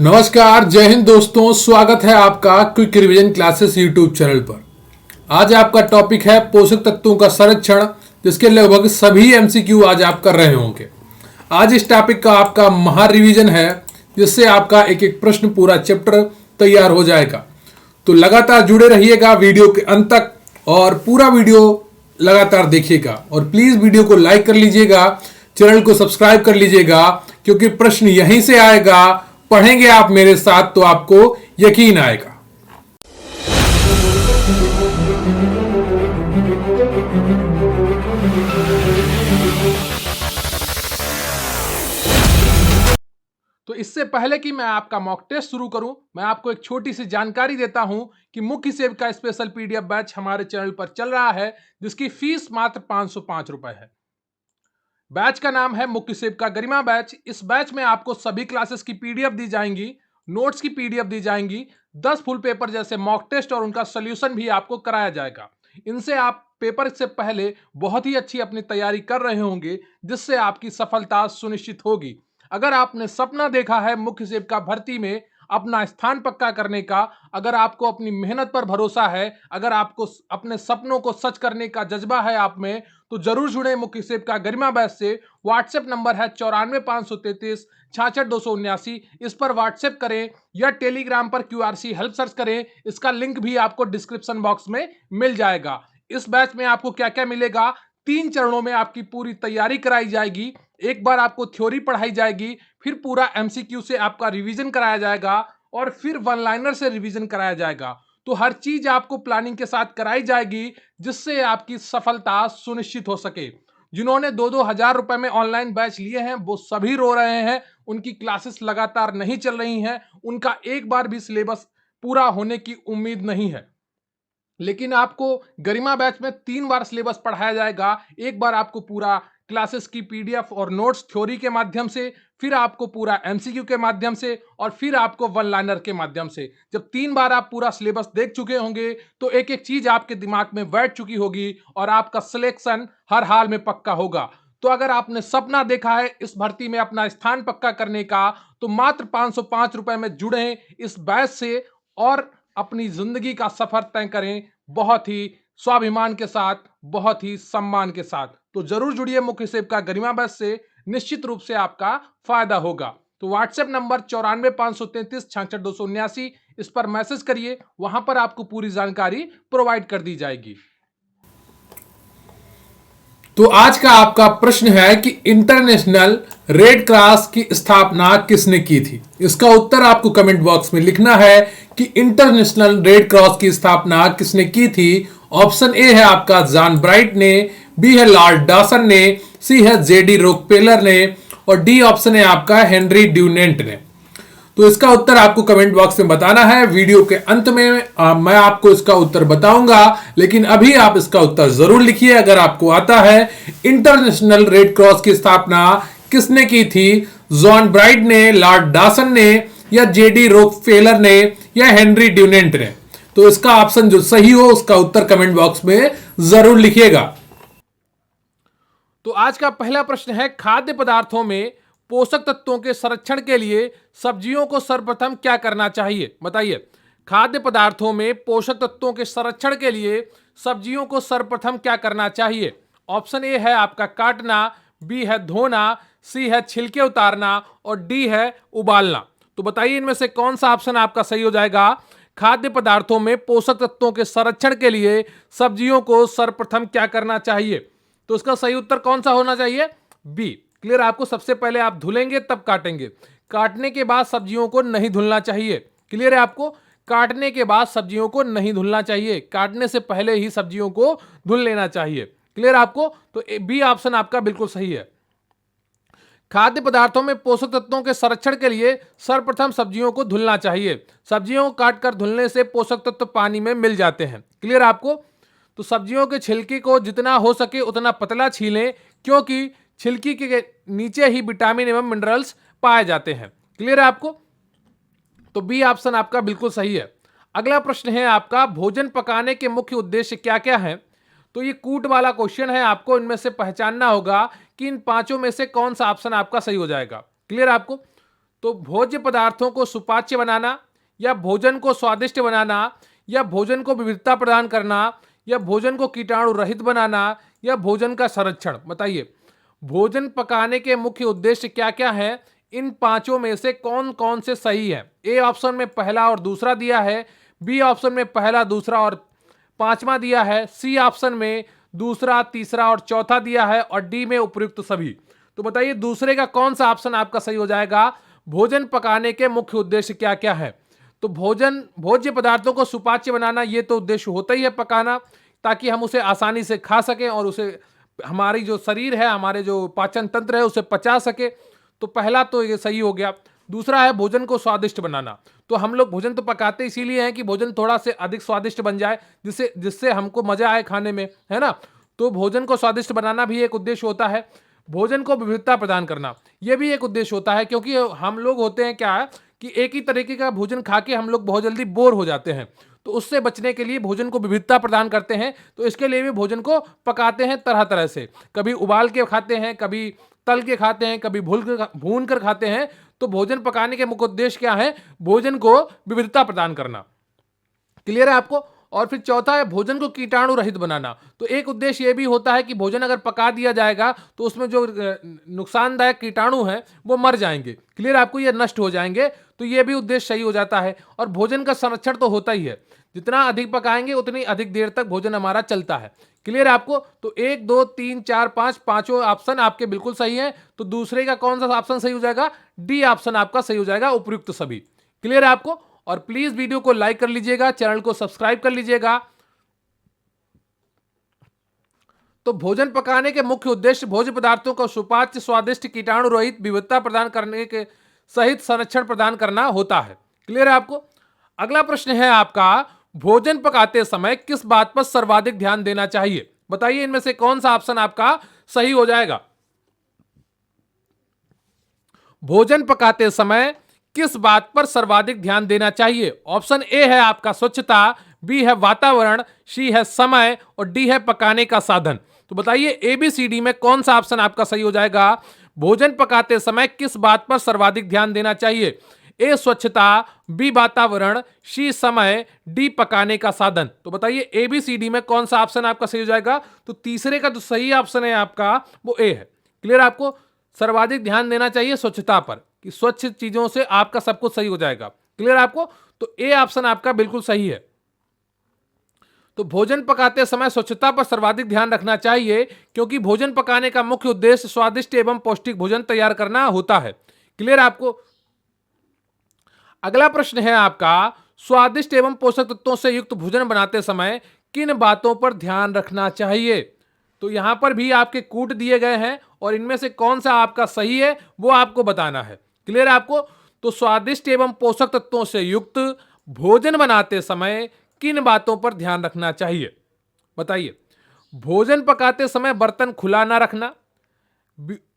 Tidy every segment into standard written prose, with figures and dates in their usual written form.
नमस्कार, जय हिंद दोस्तों। स्वागत है आपका quick revision classes YouTube channel पर। आज आपका टॉपिक है पोषक तत्वों का संरक्षण, जिसके लगभग सभी एमसीक्यू आज आप कर रहे होंगे। आज इस टॉपिक का आपका महा रिवीजन है, जिससे आपका एक एक प्रश्न पूरा चैप्टर तैयार हो जाएगा। तो लगातार जुड़े रहिएगा वीडियो के अंत तक और पूरा वीडियो लगातार देखिएगा। और प्लीज वीडियो को लाइक कर लीजिएगा, चैनल को सब्सक्राइब कर लीजिएगा, क्योंकि प्रश्न यहीं से आएगा। पढ़ेंगे आप मेरे साथ तो आपको यकीन आएगा। तो इससे पहले कि मैं आपका मॉक टेस्ट शुरू करूं, मैं आपको एक छोटी सी जानकारी देता हूं कि मुख्य सेव का स्पेशल पीडीएफ बैच हमारे चैनल पर चल रहा है, जिसकी फीस मात्र 505 रुपए है। बैच का नाम है मुख्य सेव का गरिमा बैच। इस बैच में आपको सभी क्लासेस की पीडीएफ दी जाएंगी, नोट्स की पीडीएफ दी जाएंगी, 10 फुल पेपर जैसे मॉक टेस्ट और उनका सोल्यूशन भी आपको कराया जाएगा। इनसे आप पेपर से पहले बहुत ही अच्छी अपनी तैयारी कर रहे होंगे, जिससे आपकी सफलता सुनिश्चित होगी। अगर आपने सपना देखा है मुख्य सेव का भर्ती में अपना स्थान पक्का करने का, अगर आपको अपनी मेहनत पर भरोसा है, अगर आपको अपने सपनों को सच करने का जज्बा है आप में, तो जरूर जुड़े मुख्य सेव का गरिमा बैच से। व्हाट्सएप नंबर है 94 533 66 279। इस पर व्हाट्सएप करें या टेलीग्राम पर क्यूआरसी हेल्प सर्च करें। इसका लिंक भी आपको डिस्क्रिप्शन बॉक्स में मिल जाएगा। इस बैच में आपको क्या क्या मिलेगा? 3 चरणों में आपकी पूरी तैयारी कराई जाएगी। एक बार आपको थ्योरी पढ़ाई जाएगी, फिर पूरा एमसीक्यू से आपका रिवीजन कराया जाएगा और फिर वन लाइनर से रिवीजन कराया जाएगा। तो हर चीज आपको प्लानिंग के साथ कराई जाएगी, जिससे आपकी सफलता सुनिश्चित हो सके। जिन्होंने 2-2 हजार रुपए में ऑनलाइन बैच लिए हैं, वो सभी रो रहे हैं। उनकी क्लासेस लगातार नहीं चल रही हैं, उनका एक बार भी सिलेबस पूरा होने की उम्मीद नहीं है। लेकिन आपको गरिमा बैच में 3 बार सिलेबस पढ़ाया जाएगा। एक बार आपको पूरा क्लासेस की पीडीएफ और नोट्स थ्योरी के माध्यम से, फिर आपको पूरा एमसीक्यू के माध्यम से और फिर आपको वन लाइनर के माध्यम से। जब 3 बार आप पूरा सिलेबस देख चुके होंगे, तो एक एक चीज आपके दिमाग में बैठ चुकी होगी और आपका सिलेक्शन हर हाल में पक्का होगा। तो अगर आपने सपना देखा है इस भर्ती में अपना स्थान पक्का करने का, तो मात्र 505 रुपए में जुड़े इस बैच से और अपनी जिंदगी का सफर तय करें, बहुत ही स्वाभिमान के साथ, बहुत ही सम्मान के साथ। तो जरूर जुड़िए मुख्य सेव का गरिमा बैच से, निश्चित रूप से आपका फायदा होगा। तो व्हाट्सएप नंबर 94 533 66 279, इस पर मैसेज करिए, वहां पर आपको पूरी जानकारी प्रोवाइड कर दी जाएगी। तो आज का आपका प्रश्न है कि इंटरनेशनल रेड क्रॉस की स्थापना किसने की थी? इसका उत्तर आपको कमेंट बॉक्स में लिखना है कि इंटरनेशनल रेड क्रॉस की स्थापना किसने की थी। ऑप्शन ए है आपका जॉन ब्राइट ने, बी है लॉर्ड डॉसन ने, सी है जेडी रोकपेलर ने और डी ऑप्शन है आपका हेनरी ड्यूनेंट ने। तो इसका उत्तर आपको कमेंट बॉक्स में बताना है। वीडियो के अंत में मैं आपको इसका उत्तर बताऊंगा, लेकिन अभी आप इसका उत्तर जरूर लिखिए अगर आपको आता है। इंटरनेशनल रेड क्रॉस की स्थापना किसने की थी? जॉन ब्राइट ने, लॉर्ड डॉसन ने या जेडी रोकफेलर ने या हेनरी ड्यूनेंट ने? तो इसका ऑप्शन जो सही हो उसका उत्तर कमेंट बॉक्स में जरूर लिखिएगा। तो आज का पहला प्रश्न है, खाद्य पदार्थों में पोषक तत्वों के संरक्षण के लिए सब्जियों को सर्वप्रथम क्या करना चाहिए? बताइए। खाद्य पदार्थों में पोषक तत्वों के संरक्षण के लिए सब्जियों को सर्वप्रथम क्या करना चाहिए? ऑप्शन ए है आपका काटना, बी है धोना, सी है छिलके उतारना और डी है उबालना। तो बताइए इनमें से कौन सा ऑप्शन आपका सही हो जाएगा? खाद्य पदार्थों में पोषक तत्वों के संरक्षण के लिए सब्जियों को सर्वप्रथम क्या करना चाहिए? तो इसका सही उत्तर कौन सा होना चाहिए? बी। क्लियर? आपको सबसे पहले आप धुलेंगे तब काटेंगे, काटने के बाद सब्जियों को नहीं धुलना चाहिए। क्लियर है? आपको काटने के बाद सब्जियों को नहीं धुलना चाहिए, काटने से पहले ही सब्जियों को धुल लेना चाहिए। क्लियर आपको? तो बी ऑप्शन आपका बिल्कुल सही है। खाद्य पदार्थों में पोषक तत्वों के संरक्षण के लिए सर्वप्रथम सब्जियों को धुलना चाहिए। सब्जियों को काटकर धुलने से पोषक तत्व पानी में मिल जाते हैं। क्लियर आपको? तो सब्जियों के छिलके को जितना हो सके उतना पतला छीलें, क्योंकि छिलकी के नीचे ही विटामिन एवं मिनरल्स पाए जाते हैं। क्लियर है आपको? तो बी ऑप्शन आपका बिल्कुल सही है। अगला प्रश्न है आपका, भोजन पकाने के मुख्य उद्देश्य क्या क्या हैं? तो ये कूट वाला क्वेश्चन है, आपको इनमें से पहचानना होगा कि इन पांचों में से कौन सा ऑप्शन आपका सही हो जाएगा। क्लियर आपको? तो भोज्य पदार्थों को सुपाच्य बनाना, या भोजन को स्वादिष्ट बनाना, या भोजन को विविधता प्रदान करना, या भोजन को कीटाणु रहित बनाना, या भोजन का संरक्षण। बताइए भोजन पकाने के मुख्य उद्देश्य क्या क्या है? इन पांचों में से कौन कौन से सही है? ए ऑप्शन में पहला और दूसरा दिया है, बी ऑप्शन में पहला दूसरा और पांचवा दिया है, सी ऑप्शन में दूसरा तीसरा और चौथा दिया है, और डी में उपयुक्त सभी। तो बताइए दूसरे का कौन सा ऑप्शन आपका सही हो जाएगा? भोजन पकाने के मुख्य उद्देश्य क्या क्या है? तो भोज्य पदार्थों को सुपाच्य बनाना, ये तो उद्देश्य होता ही है पकाना, ताकि हम उसे आसानी से खा सकें और उसे हमारी जो शरीर है, हमारे जो पाचन तंत्र है, उसे पचा सके। तो पहला तो ये सही हो गया। दूसरा है भोजन को स्वादिष्ट बनाना। तो हम लोग भोजन तो पकाते इसीलिए हैं कि भोजन थोड़ा से अधिक स्वादिष्ट बन जाए, जिससे जिससे हमको मजा आए खाने में, है ना। तो भोजन को स्वादिष्ट बनाना भी एक उद्देश्य होता है। भोजन को विविधता प्रदान करना, यह भी एक उद्देश्य होता है, क्योंकि हम लोग होते हैं क्या कि एक ही तरीके का भोजन खा के हम लोग बहुत जल्दी बोर हो जाते हैं। तो उससे बचने के लिए भोजन को विविधता प्रदान करते हैं। तो इसके लिए भी भोजन को पकाते हैं तरह तरह से, कभी उबाल के खाते हैं, कभी तल के खाते हैं, कभी भून कर खाते हैं। तो भोजन पकाने के मुख्य उद्देश्य क्या है? भोजन को विविधता प्रदान करना। क्लियर है आपको? और फिर चौथा है भोजन को कीटाणु रहित बनाना। तो एक उद्देश्य यह भी होता है कि भोजन अगर पका दिया जाएगा तो उसमें जो नुकसानदायक कीटाणु हैं वो मर जाएंगे। क्लियर, आपको ये नष्ट हो जाएंगे। तो ये भी उद्देश्य सही हो जाता है। और भोजन का संरक्षण तो होता ही है, जितना अधिक पकाएंगे उतनी अधिक देर तक भोजन हमारा चलता है। क्लियर है आपको? तो 1 2 3 4 5 पांचों ऑप्शन आपके बिल्कुल सही है। तो दूसरे का कौन सा ऑप्शन सही हो जाएगा? डी ऑप्शन आपका सही हो जाएगा, उपयुक्त सभी। क्लियर है आपको? और प्लीज वीडियो को लाइक कर लीजिएगा, चैनल को सब्सक्राइब कर लीजिएगा। तो भोजन पकाने के मुख्य उद्देश्य भोज्य पदार्थों को सुपाच्य, स्वादिष्ट, कीटाणु रहित, विविधता प्रदान करने के सहित संरक्षण प्रदान करना होता है। क्लियर है आपको? अगला प्रश्न है आपका, भोजन पकाते समय किस बात पर सर्वाधिक ध्यान देना चाहिए? बताइए इनमें से कौन सा ऑप्शन आपका सही हो जाएगा? भोजन पकाते समय किस बात पर सर्वाधिक ध्यान देना चाहिए? ऑप्शन ए है आपका स्वच्छता, बी है वातावरण, सी है समय और डी है पकाने का साधन। तो बताइए एबीसीडी में कौन सा ऑप्शन आपका सही हो जाएगा? भोजन पकाते समय किस बात पर सर्वाधिक ध्यान देना चाहिए? ए स्वच्छता, बी वातावरण, सी समय, डी पकाने का साधन। तो बताइए एबीसीडी में कौन सा ऑप्शन आपका सही हो जाएगा? तो तीसरे का जो सही ऑप्शन है आपका वो ए है। क्लियर, आपको सर्वाधिक ध्यान देना चाहिए स्वच्छता पर, कि स्वच्छ चीजों से आपका सब कुछ सही हो जाएगा। क्लियर आपको? तो ए ऑप्शन आपका बिल्कुल सही है। तो भोजन पकाते समय स्वच्छता पर सर्वाधिक ध्यान रखना चाहिए, क्योंकि भोजन पकाने का मुख्य उद्देश्य स्वादिष्ट एवं पौष्टिक भोजन तैयार करना होता है। क्लियर आपको? अगला प्रश्न है आपका, स्वादिष्ट एवं पोषक तत्वों से युक्त भोजन बनाते समय किन बातों पर ध्यान रखना चाहिए? तो यहां पर भी आपके कूट दिए गए हैं और इनमें से कौन सा आपका सही है वो आपको बताना है। क्लियर है आपको? तो स्वादिष्ट एवं पोषक तत्वों से युक्त भोजन बनाते समय किन बातों पर ध्यान रखना चाहिए? बताइए। भोजन पकाते समय बर्तन खुला ना रखना।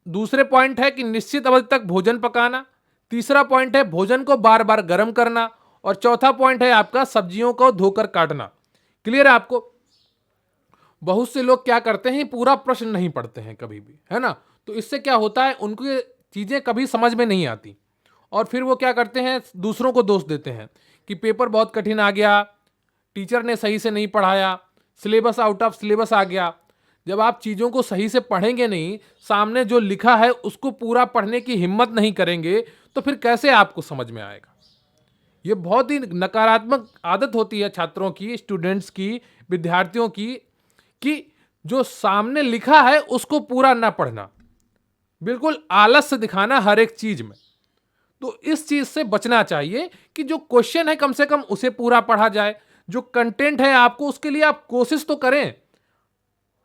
दूसरे पॉइंट है कि निश्चित अवधि तक भोजन पकाना। तीसरा पॉइंट है भोजन को बार बार गर्म करना। और चौथा पॉइंट है आपका सब्जियों को धोकर काटना। क्लियर है आपको? बहुत से लोग क्या करते हैं, पूरा प्रश्न नहीं पढ़ते हैं कभी भी, है ना। तो इससे क्या होता है, उनको चीजें कभी समझ में नहीं आती और फिर वो क्या करते हैं, दूसरों को दोष देते हैं कि पेपर बहुत कठिन आ गया, टीचर ने सही से नहीं पढ़ाया, सिलेबस आउट ऑफ सिलेबस आ गया। जब आप चीज़ों को सही से पढ़ेंगे नहीं, सामने जो लिखा है उसको पूरा पढ़ने की हिम्मत नहीं करेंगे, तो फिर कैसे आपको समझ में आएगा। ये बहुत ही नकारात्मक आदत होती है छात्रों की, स्टूडेंट्स की, विद्यार्थियों की, कि जो सामने लिखा है उसको पूरा ना पढ़ना, बिल्कुल आलस्य दिखाना हर एक चीज में। तो इस चीज से बचना चाहिए कि जो क्वेश्चन है कम से कम उसे पूरा पढ़ा जाए। जो कंटेंट है आपको, उसके लिए आप कोशिश तो करें।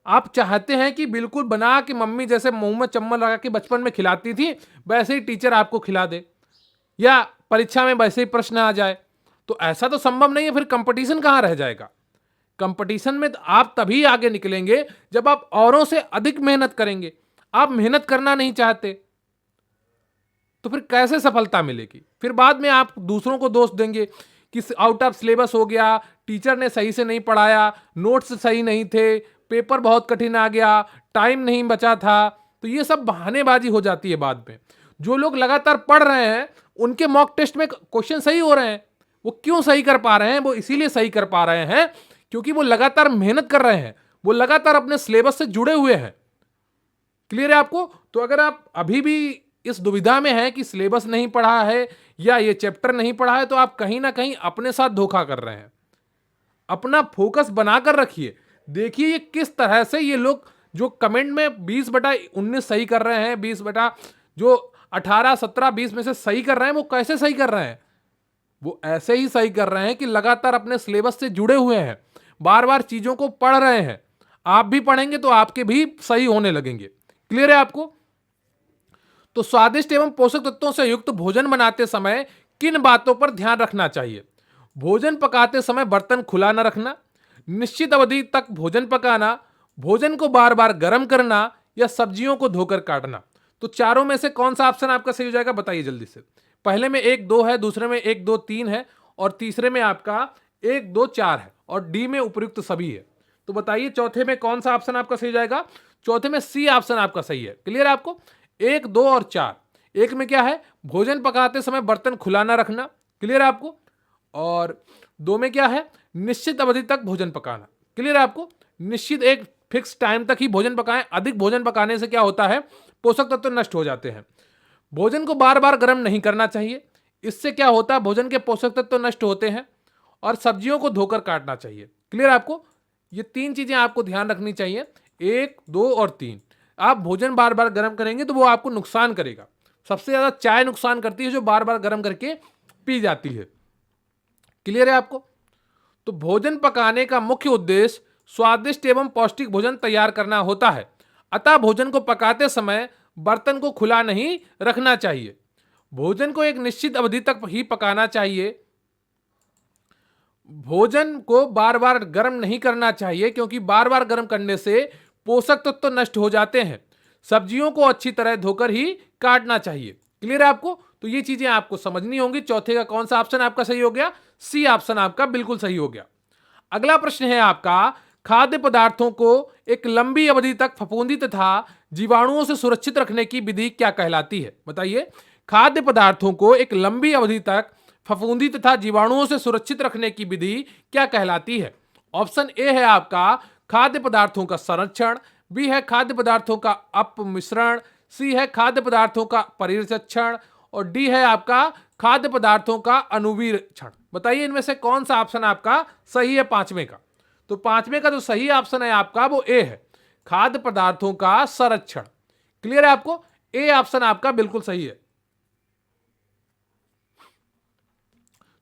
आप चाहते हैं कि बिल्कुल बना के मम्मी जैसे मुंह में चम्मच लगा के बचपन में खिलाती थी वैसे ही टीचर आपको खिला दे, या परीक्षा में वैसे ही प्रश्न आ जाए, तो ऐसा तो संभव नहीं है। फिर कंपटीशन कहां रह जाएगा। कंपटीशन में तो आप तभी आगे निकलेंगे जब आप औरों से अधिक मेहनत करेंगे। आप मेहनत करना नहीं चाहते तो फिर कैसे सफलता मिलेगी। फिर बाद में आप दूसरों को दोष देंगे कि आउट ऑफ सिलेबस हो गया, टीचर ने सही से नहीं पढ़ाया, नोट्स सही नहीं थे, पेपर बहुत कठिन आ गया, टाइम नहीं बचा था। तो ये सब बहानेबाजी हो जाती है बाद में। जो लोग लगातार पढ़ रहे हैं उनके मॉक टेस्ट में क्वेश्चन सही हो रहे हैं। वो क्यों सही कर पा रहे हैं? वो इसीलिए सही कर पा रहे हैं क्योंकि वो लगातार मेहनत कर रहे हैं, वो लगातार अपने सिलेबस से जुड़े हुए हैं। क्लियर है आपको? तो अगर आप अभी भी इस दुविधा में हैं कि सिलेबस नहीं पढ़ा है या ये चैप्टर नहीं पढ़ा है, तो आप कहीं ना कहीं अपने साथ धोखा कर रहे हैं। अपना फोकस बनाकर रखिए। देखिए ये किस तरह से ये लोग जो कमेंट में 20/19 सही कर रहे हैं, 20 जो 18, 17, 20 में से सही कर रहे हैं, वो कैसे सही कर रहे हैं? वो ऐसे ही सही कर रहे हैं कि लगातार अपने सिलेबस से जुड़े हुए हैं, बार बार चीजों को पढ़ रहे हैं। आप भी पढ़ेंगे तो आपके भी सही होने लगेंगे। क्लियर है आपको? तो स्वादिष्ट एवं पोषक तत्वों से युक्त भोजन बनाते समय किन बातों पर ध्यान रखना चाहिए? भोजन पकाते समय बर्तन खुला न रखना, निश्चित अवधि तक भोजन पकाना, भोजन को बार बार गर्म करना या सब्जियों को धोकर काटना। तो चारों में से कौन सा ऑप्शन आपका सही हो जाएगा? बताइए जल्दी से। पहले में 1 2 है, दूसरे में 1 2 3 है और तीसरे में आपका 1 2 4 है और डी में उपयुक्त सभी है। तो बताइए चौथे में कौन सा ऑप्शन आपका सही हो जाएगा? चौथे में सी ऑप्शन आपका सही है। क्लियर है आपको? 1 2 और 4। एक में क्या है? भोजन पकाते समय बर्तन खुला ना रखना। क्लियर है आपको? और 2 में क्या है? निश्चित अवधि तक भोजन पकाना। क्लियर है आपको? निश्चित एक फिक्स टाइम तक ही भोजन पकाएं। अधिक भोजन पकाने से क्या होता है? पोषक तत्व नष्ट हो जाते हैं। भोजन को बार बार गर्म नहीं करना चाहिए, इससे क्या होता है? भोजन के पोषक तत्व नष्ट होते हैं। और सब्जियों को धोकर काटना चाहिए। क्लियर आपको? ये 3 चीजें आपको ध्यान रखनी चाहिए, 1 2 और 3। आप भोजन बार बार गर्म करेंगे तो वो आपको नुकसान करेगा। सबसे ज्यादा चाय नुकसान करती है जो बार बार गर्म करके पी जाती है। क्लियर है आपको? तो भोजन पकाने का मुख्य उद्देश्य स्वादिष्ट एवं पौष्टिक भोजन तैयार करना होता है, अतः भोजन को पकाते समय बर्तन को खुला नहीं रखना चाहिए। भोजन को एक निश्चित अवधि तक ही पकाना चाहिए। भोजन को बार बार गर्म नहीं करना चाहिए क्योंकि बार बार गर्म करने से पोषक तत्व तो नष्ट हो जाते हैं। सब्जियों को अच्छी तरह धोकर ही काटना चाहिए। क्लियर है आपको? तो ये चीजें आपको समझनी होंगी। चौथे का कौन सा ऑप्शन आपका सही हो गया? सी ऑप्शन आपका बिल्कुल सही हो गया। अगला प्रश्न है आपका, खाद्य पदार्थों को एक लंबी अवधि तक फफूंदी तथा जीवाणुओं से सुरक्षित रखने की विधि क्या कहलाती है? बताइए। खाद्य पदार्थों को एक लंबी अवधि तक फफूंदी तथा जीवाणुओं से सुरक्षित रखने की विधि क्या कहलाती है? ऑप्शन ए है आपका खाद्य पदार्थों का संरक्षण, बी है खाद्य पदार्थों का अपमिश्रण, सी है खाद्य पदार्थों का परिरक्षण और डी है आपका खाद्य पदार्थों का अनुवीक्षण। बताइए इनमें से कौन सा ऑप्शन आपका सही है पांचवें का? तो पांचवें का जो सही ऑप्शन है आपका वो ए है, खाद्य पदार्थों का संरक्षण। क्लियर है आपको? ए ऑप्शन आपका बिल्कुल सही है।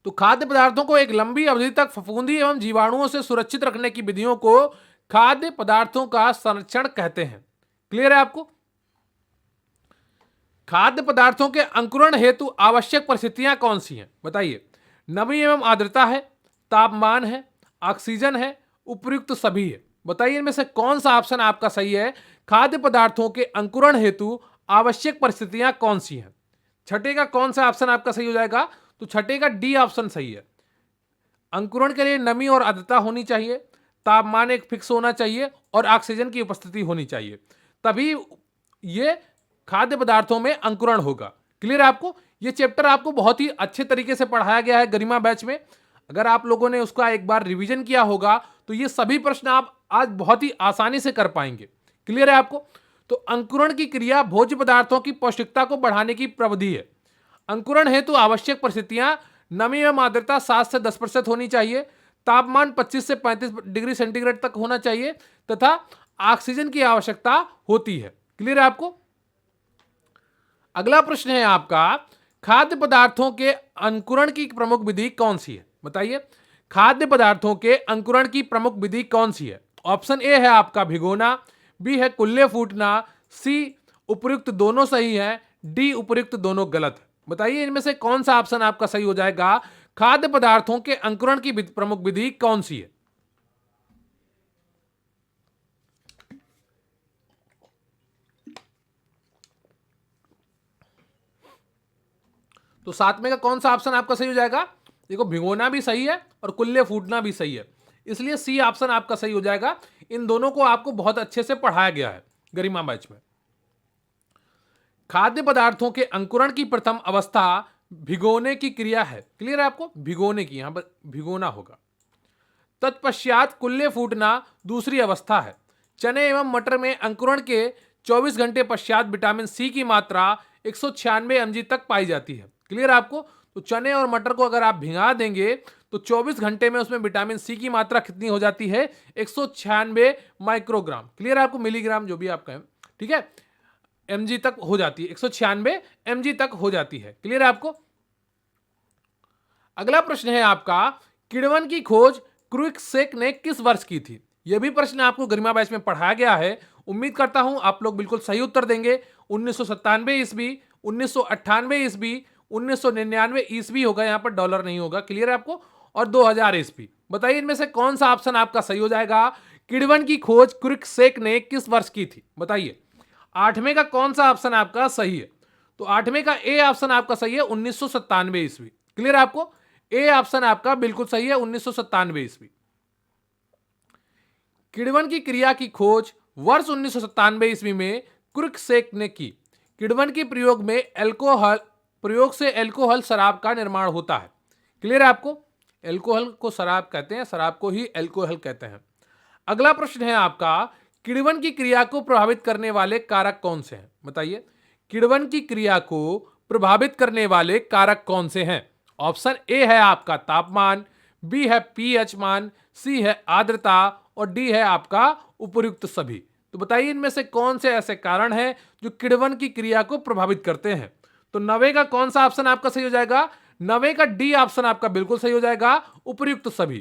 तो खाद्य पदार्थों को एक लंबी अवधि तक फफूंदी एवं जीवाणुओं से सुरक्षित रखने की विधियों को खाद्य पदार्थों का संरक्षण कहते हैं। क्लियर है आपको? खाद्य पदार्थों के अंकुरण हेतु आवश्यक परिस्थितियां कौन सी हैं? बताइए। नमी एवं आर्द्रता है, तापमान है, ऑक्सीजन है, उपयुक्त सभी है। बताइए इनमें से कौन सा ऑप्शन आपका सही है? खाद्य पदार्थों के अंकुरण हेतु आवश्यक परिस्थितियां कौन सी हैं? छठे का कौन सा ऑप्शन आपका सही हो जाएगा? तो छठे का डी ऑप्शन सही है। अंकुरण के लिए नमी और आर्द्रता होनी चाहिए, तापमान एक फिक्स होना चाहिए और ऑक्सीजन की उपस्थिति होनी चाहिए, तभी ये खाद्य पदार्थों में अंकुरण होगा। क्लियर है आपको? ये चैप्टर आपको बहुत ही अच्छे तरीके से पढ़ाया गया है गरिमा बैच में। अगर आप लोगों ने उसका एक बार रिवीजन किया होगा तो ये सभी प्रश्न आप आज बहुत ही आसानी से कर पाएंगे। क्लियर है आपको? तो अंकुरण की क्रिया भोज्य पदार्थों की पौष्टिकता को बढ़ाने की प्रविधि है। अंकुरण हेतु आवश्यक परिस्थितियां नमी एवं आर्द्रता 7 से 10% होनी चाहिए, तापमान 25 से 35 डिग्री सेंटीग्रेड तक होना चाहिए तथा ऑक्सीजन की आवश्यकता होती है। क्लियर है आपको? अगला प्रश्न है आपका, खाद्य पदार्थों के अंकुरण की प्रमुख विधि कौन सी है? बताइए। खाद्य पदार्थों के अंकुरण की प्रमुख विधि कौन सी है? ऑप्शन ए है आपका भिगोना, बी है कुल्ले फूटना, सी उपयुक्त दोनों सही है, डी उपयुक्त दोनों गलत है। बताइए इनमें से कौन सा ऑप्शन आपका सही हो जाएगा? खाद्य पदार्थों के अंकुरण की प्रमुख विधि कौन सी है? तो सातवें का कौन सा ऑप्शन आपका सही हो जाएगा? देखो भिगोना भी सही है और कुल्ले फूटना भी सही है, इसलिए सी ऑप्शन आपका सही हो जाएगा। इन दोनों को आपको बहुत अच्छे से पढ़ाया गया है गरिमा बैच में। खाद्य पदार्थों के अंकुरण की प्रथम अवस्था भिगोने की क्रिया है। क्लियर है आपको? भिगोने की, यहां पर भिगोना होगा। तत्पश्चात कुल्ले फूटना दूसरी अवस्था है। चने एवं मटर में अंकुरण के 24 घंटे पश्चात विटामिन सी की मात्रा 196 mg तक पाई जाती है। क्लियर आपको? तो चने और मटर को अगर आप भिगा देंगे तो 24 घंटे में उसमें विटामिन सी की मात्रा कितनी हो जाती है? 196 माइक्रोग्राम। क्लियर है आपको? मिलीग्राम जो भी आप कहें, ठीक है, mg तक हो जाती है, 196 mg तक हो जाती है। क्लियर है आपको? अगला प्रश्न है आपका, किण्वन की खोज क्रुइक्सेक ने किस वर्ष की थी? यह भी प्रश्न आपको गरिमा बैच में पढ़ाया गया है। उम्मीद करता हूं आप लोग बिल्कुल सही उत्तर देंगे। 1997 ईस्वी, 1998 ईस्वी, 1999 ईस्वी होगा, यहां पर डॉलर नहीं होगा। क्लियर है आपको? और 2000 ईस्वी। बताइए इनमें से कौन सा ऑप्शन आपका सही हो जाएगा? किण्वन की खोज क्रुइक्सेक ने किस वर्ष की थी? बताइए। आठवें का कौन सा ऑप्शन आपका सही है? तो आठवें का ए ऑप्शन आपका सही है, 1997 ईस्वी। क्लियर है आपको? ए ऑप्शन आपका बिल्कुल सही है, 1997 ईस्वी। किण्वन की क्रिया की खोज वर्ष 1997 ईस्वी में क्रुइक्सेक ने की। किण्वन के प्रयोग से एल्कोहल शराब का निर्माण होता है। क्लियर है आपको? एल्कोहल को शराब कहते हैं, शराब को ही एल्कोहल कहते हैं। अगला प्रश्न है आपका, किण्वन की क्रिया को प्रभावित करने वाले कारक कौन से हैं? बताइए। किण्वन की क्रिया को प्रभावित करने वाले कारक कौन से हैं? ऑप्शन ए है आपका तापमान, बी है पीएच मान, सी है आर्द्रता और डी है आपका उपर्युक्त सभी। तो बताइए इनमें से कौन से ऐसे कारण हैं जो किण्वन की क्रिया को प्रभावित करते हैं? तो 90 का कौन सा ऑप्शन आपका सही हो जाएगा? 90 का डी ऑप्शन आपका बिल्कुल सही हो जाएगा, उपर्युक्त सभी।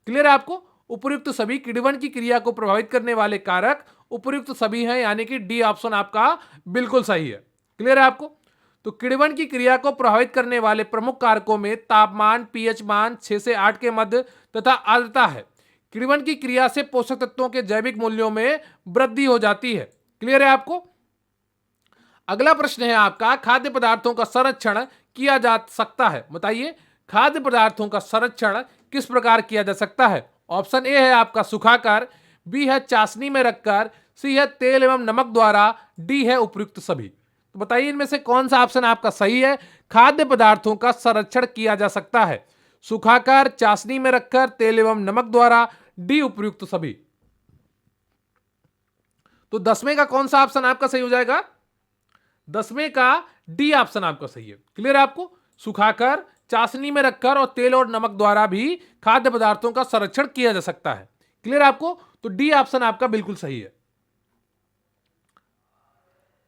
क्लियर है आपको? उपर्युक्त सभी किण्वन की क्रिया को प्रभावित करने वाले कारक उपर्युक्त सभी हैं, यानी कि डी ऑप्शन आपका बिल्कुल सही है। क्लियर है आपको? तो किण्वन की क्रिया को प्रभावित करने वाले प्रमुख कारकों में तापमान, पीएच मान 6 से 8 के मध्य तथा आर्द्रता है। किण्वन की क्रिया से पोषक तत्वों के जैविक मूल्यों में वृद्धि हो जाती है। क्लियर है आपको? अगला प्रश्न है आपका, खाद्य पदार्थों का संरक्षण किया जा सकता है? बताइए, खाद्य पदार्थों का संरक्षण किस प्रकार किया जा सकता है? ऑप्शन ए है आपका सुखाकर, बी है चाशनी में रखकर, सी है तेल एवं नमक द्वारा, डी है उपर्युक्त सभी। तो बताइए इनमें से कौन सा ऑप्शन आपका सही है? खाद्य पदार्थों का संरक्षण किया जा सकता है, सुखाकर, चाशनी में रखकर, तेल एवं नमक द्वारा, डी उपर्युक्त सभी। तो 10वें का कौन सा ऑप्शन आपका सही हो जाएगा? 10वें का डी ऑप्शन आपका सही है। क्लियर है आपको? सुखाकर, चाशनी में रखकर और तेल और नमक द्वारा भी खाद्य पदार्थों का संरक्षण किया जा सकता है। क्लियर है आपको? तो डी ऑप्शन आपका बिल्कुल सही है।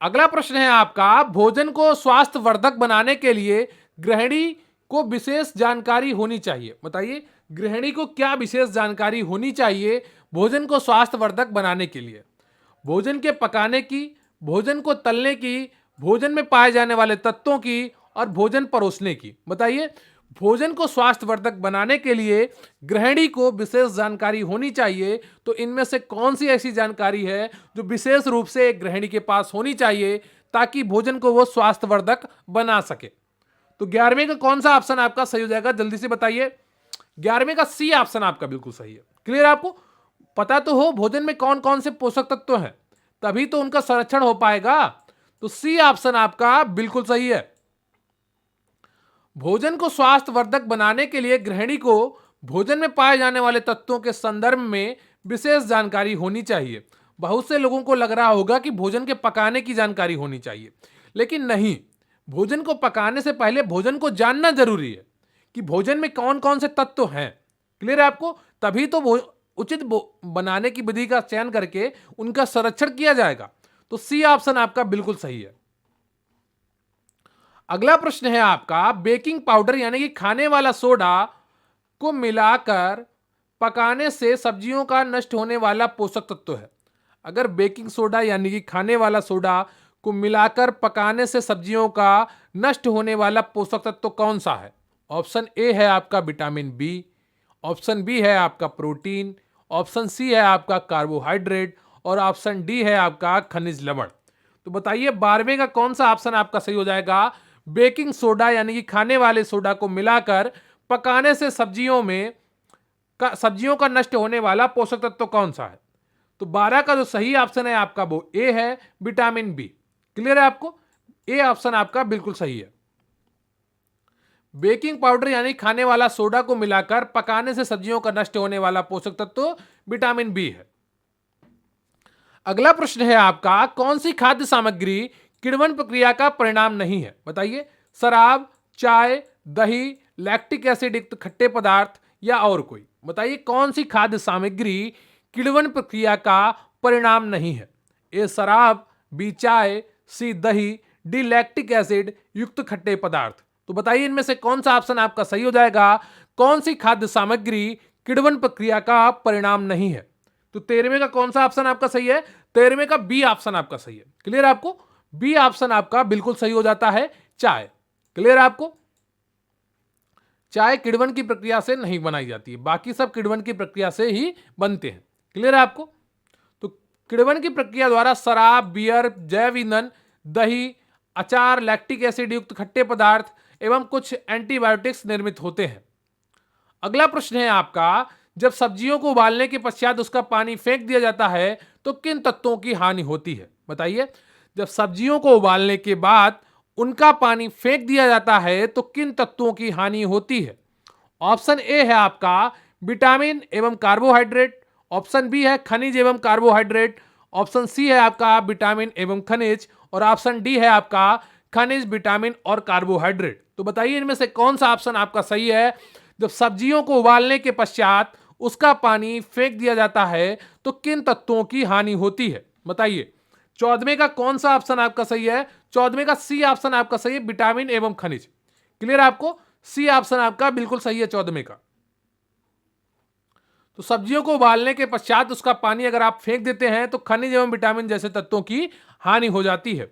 अगला प्रश्न है आपका, भोजन को स्वास्थ्यवर्धक बनाने के लिए गृहिणी को विशेष जानकारी होनी चाहिए। बताइए, गृहिणी को क्या विशेष जानकारी होनी चाहिए भोजन को स्वास्थ्यवर्धक बनाने के लिए? भोजन के पकाने की, भोजन को तलने की, भोजन में पाए जाने वाले तत्वों की और भोजन परोसने की। बताइए, भोजन को स्वास्थ्यवर्धक बनाने के लिए गृहिणी को विशेष जानकारी होनी चाहिए, तो इनमें से कौन सी ऐसी जानकारी है जो विशेष रूप से एक गृहिणी के पास होनी चाहिए ताकि भोजन को वो स्वास्थ्यवर्धक बना सके? तो 11वें का कौन सा ऑप्शन आपका सही हो जाएगा? जल्दी से बताइए। 11वें का सी ऑप्शन आपका बिल्कुल सही है। क्लियर है आपको? पता तो हो भोजन में कौन कौन से पोषक तत्व हैं, तभी तो उनका संरक्षण हो पाएगा। तो सी ऑप्शन आपका बिल्कुल सही है। भोजन को स्वास्थ्यवर्धक बनाने के लिए गृहिणी को भोजन में पाए जाने वाले तत्वों के संदर्भ में विशेष जानकारी होनी चाहिए। बहुत से लोगों को लग रहा होगा कि भोजन के पकाने की जानकारी होनी चाहिए, लेकिन नहीं, भोजन को पकाने से पहले भोजन को जानना जरूरी है कि भोजन में कौन कौन से तत्व हैं। क्लियर है आपको? तभी तो उचित बनाने की विधि का चयन करके उनका संरक्षण किया जाएगा। तो सी ऑप्शन आपका बिल्कुल सही है। अगला प्रश्न है आपका, बेकिंग पाउडर यानी कि खाने वाला सोडा को मिलाकर पकाने से सब्जियों का नष्ट होने वाला पोषक तत्व है। अगर बेकिंग सोडा यानी कि खाने वाला सोडा को मिलाकर पकाने से सब्जियों का नष्ट होने वाला पोषक तत्व कौन सा है? ऑप्शन ए है आपका विटामिन बी, ऑप्शन बी है आपका प्रोटीन, ऑप्शन सी है आपका कार्बोहाइड्रेट और ऑप्शन डी है आपका खनिज लवण। तो बताइए 12वें का कौन सा ऑप्शन आपका सही हो जाएगा? बेकिंग सोडा यानी कि खाने वाले सोडा को मिलाकर पकाने से सब्जियों का नष्ट होने वाला पोषक तत्व कौन सा है? तो 12 का जो सही ऑप्शन है आपका वो ए है, विटामिन बी। क्लियर है आपको? ए ऑप्शन आपका बिल्कुल सही है। बेकिंग पाउडर यानी खाने वाला सोडा को मिलाकर पकाने से सब्जियों का नष्ट होने वाला पोषक तत्व विटामिन बी है। अगला प्रश्न है आपका, कौन सी खाद्य सामग्री किण्वन प्रक्रिया का परिणाम नहीं है? बताइए। शराब, चाय, दही, लैक्टिक एसिड युक्त खट्टे पदार्थ या और कोई? बताइए कौन सी खाद्य सामग्री किण्वन प्रक्रिया का परिणाम नहीं है? ए शराब, बी चाय, सी दही, डी लैक्टिक एसिड युक्त खट्टे पदार्थ। तो बताइए इनमें से कौन सा ऑप्शन आपका सही हो जाएगा? कौन सी खाद्य सामग्री किण्वन प्रक्रिया का परिणाम नहीं है? तो 13वें का कौन सा ऑप्शन आपका सही है? 13वें का बी ऑप्शन आपका सही है। क्लियर आपको? बी ऑप्शन आपका बिल्कुल सही हो जाता है, चाय। क्लियर आपको? चाय किण्वन की प्रक्रिया से नहीं बनाई जाती है, बाकी सब किण्वन की प्रक्रिया से ही बनते हैं। क्लियर है आपको? तो किण्वन की प्रक्रिया द्वारा शराब, बियर, जैव ईंधन, दही, अचार, लैक्टिक एसिड युक्त खट्टे पदार्थ एवं कुछ एंटीबायोटिक्स निर्मित होते हैं। अगला प्रश्न है आपका, जब सब्जियों को उबालने के पश्चात उसका पानी फेंक दिया जाता है तो किन तत्वों की हानि होती है? बताइए। जब सब्जियों को उबालने के बाद उनका पानी फेंक दिया जाता है तो किन तत्वों की हानि होती है? ऑप्शन ए है आपका विटामिन एवं कार्बोहाइड्रेट, ऑप्शन बी है खनिज एवं कार्बोहाइड्रेट, ऑप्शन सी है आपका विटामिन एवं खनिज और ऑप्शन डी है आपका खनिज, विटामिन और कार्बोहाइड्रेट। तो बताइए इनमें से कौन सा ऑप्शन आपका सही है? जब सब्जियों को उबालने के पश्चात उसका पानी फेंक दिया जाता है तो किन तत्वों की हानि होती है? बताइए। 14वें का कौन सा ऑप्शन आपका सही है? 14वें का सी ऑप्शन आपका सही है, विटामिन एवं खनिज। क्लियर आपको? सी ऑप्शन आपका बिल्कुल सही है 14वें का। तो सब्जियों को उबालने के पश्चात उसका पानी अगर आप फेंक देते हैं तो खनिज एवं विटामिन जैसे तत्वों की हानि हो जाती है।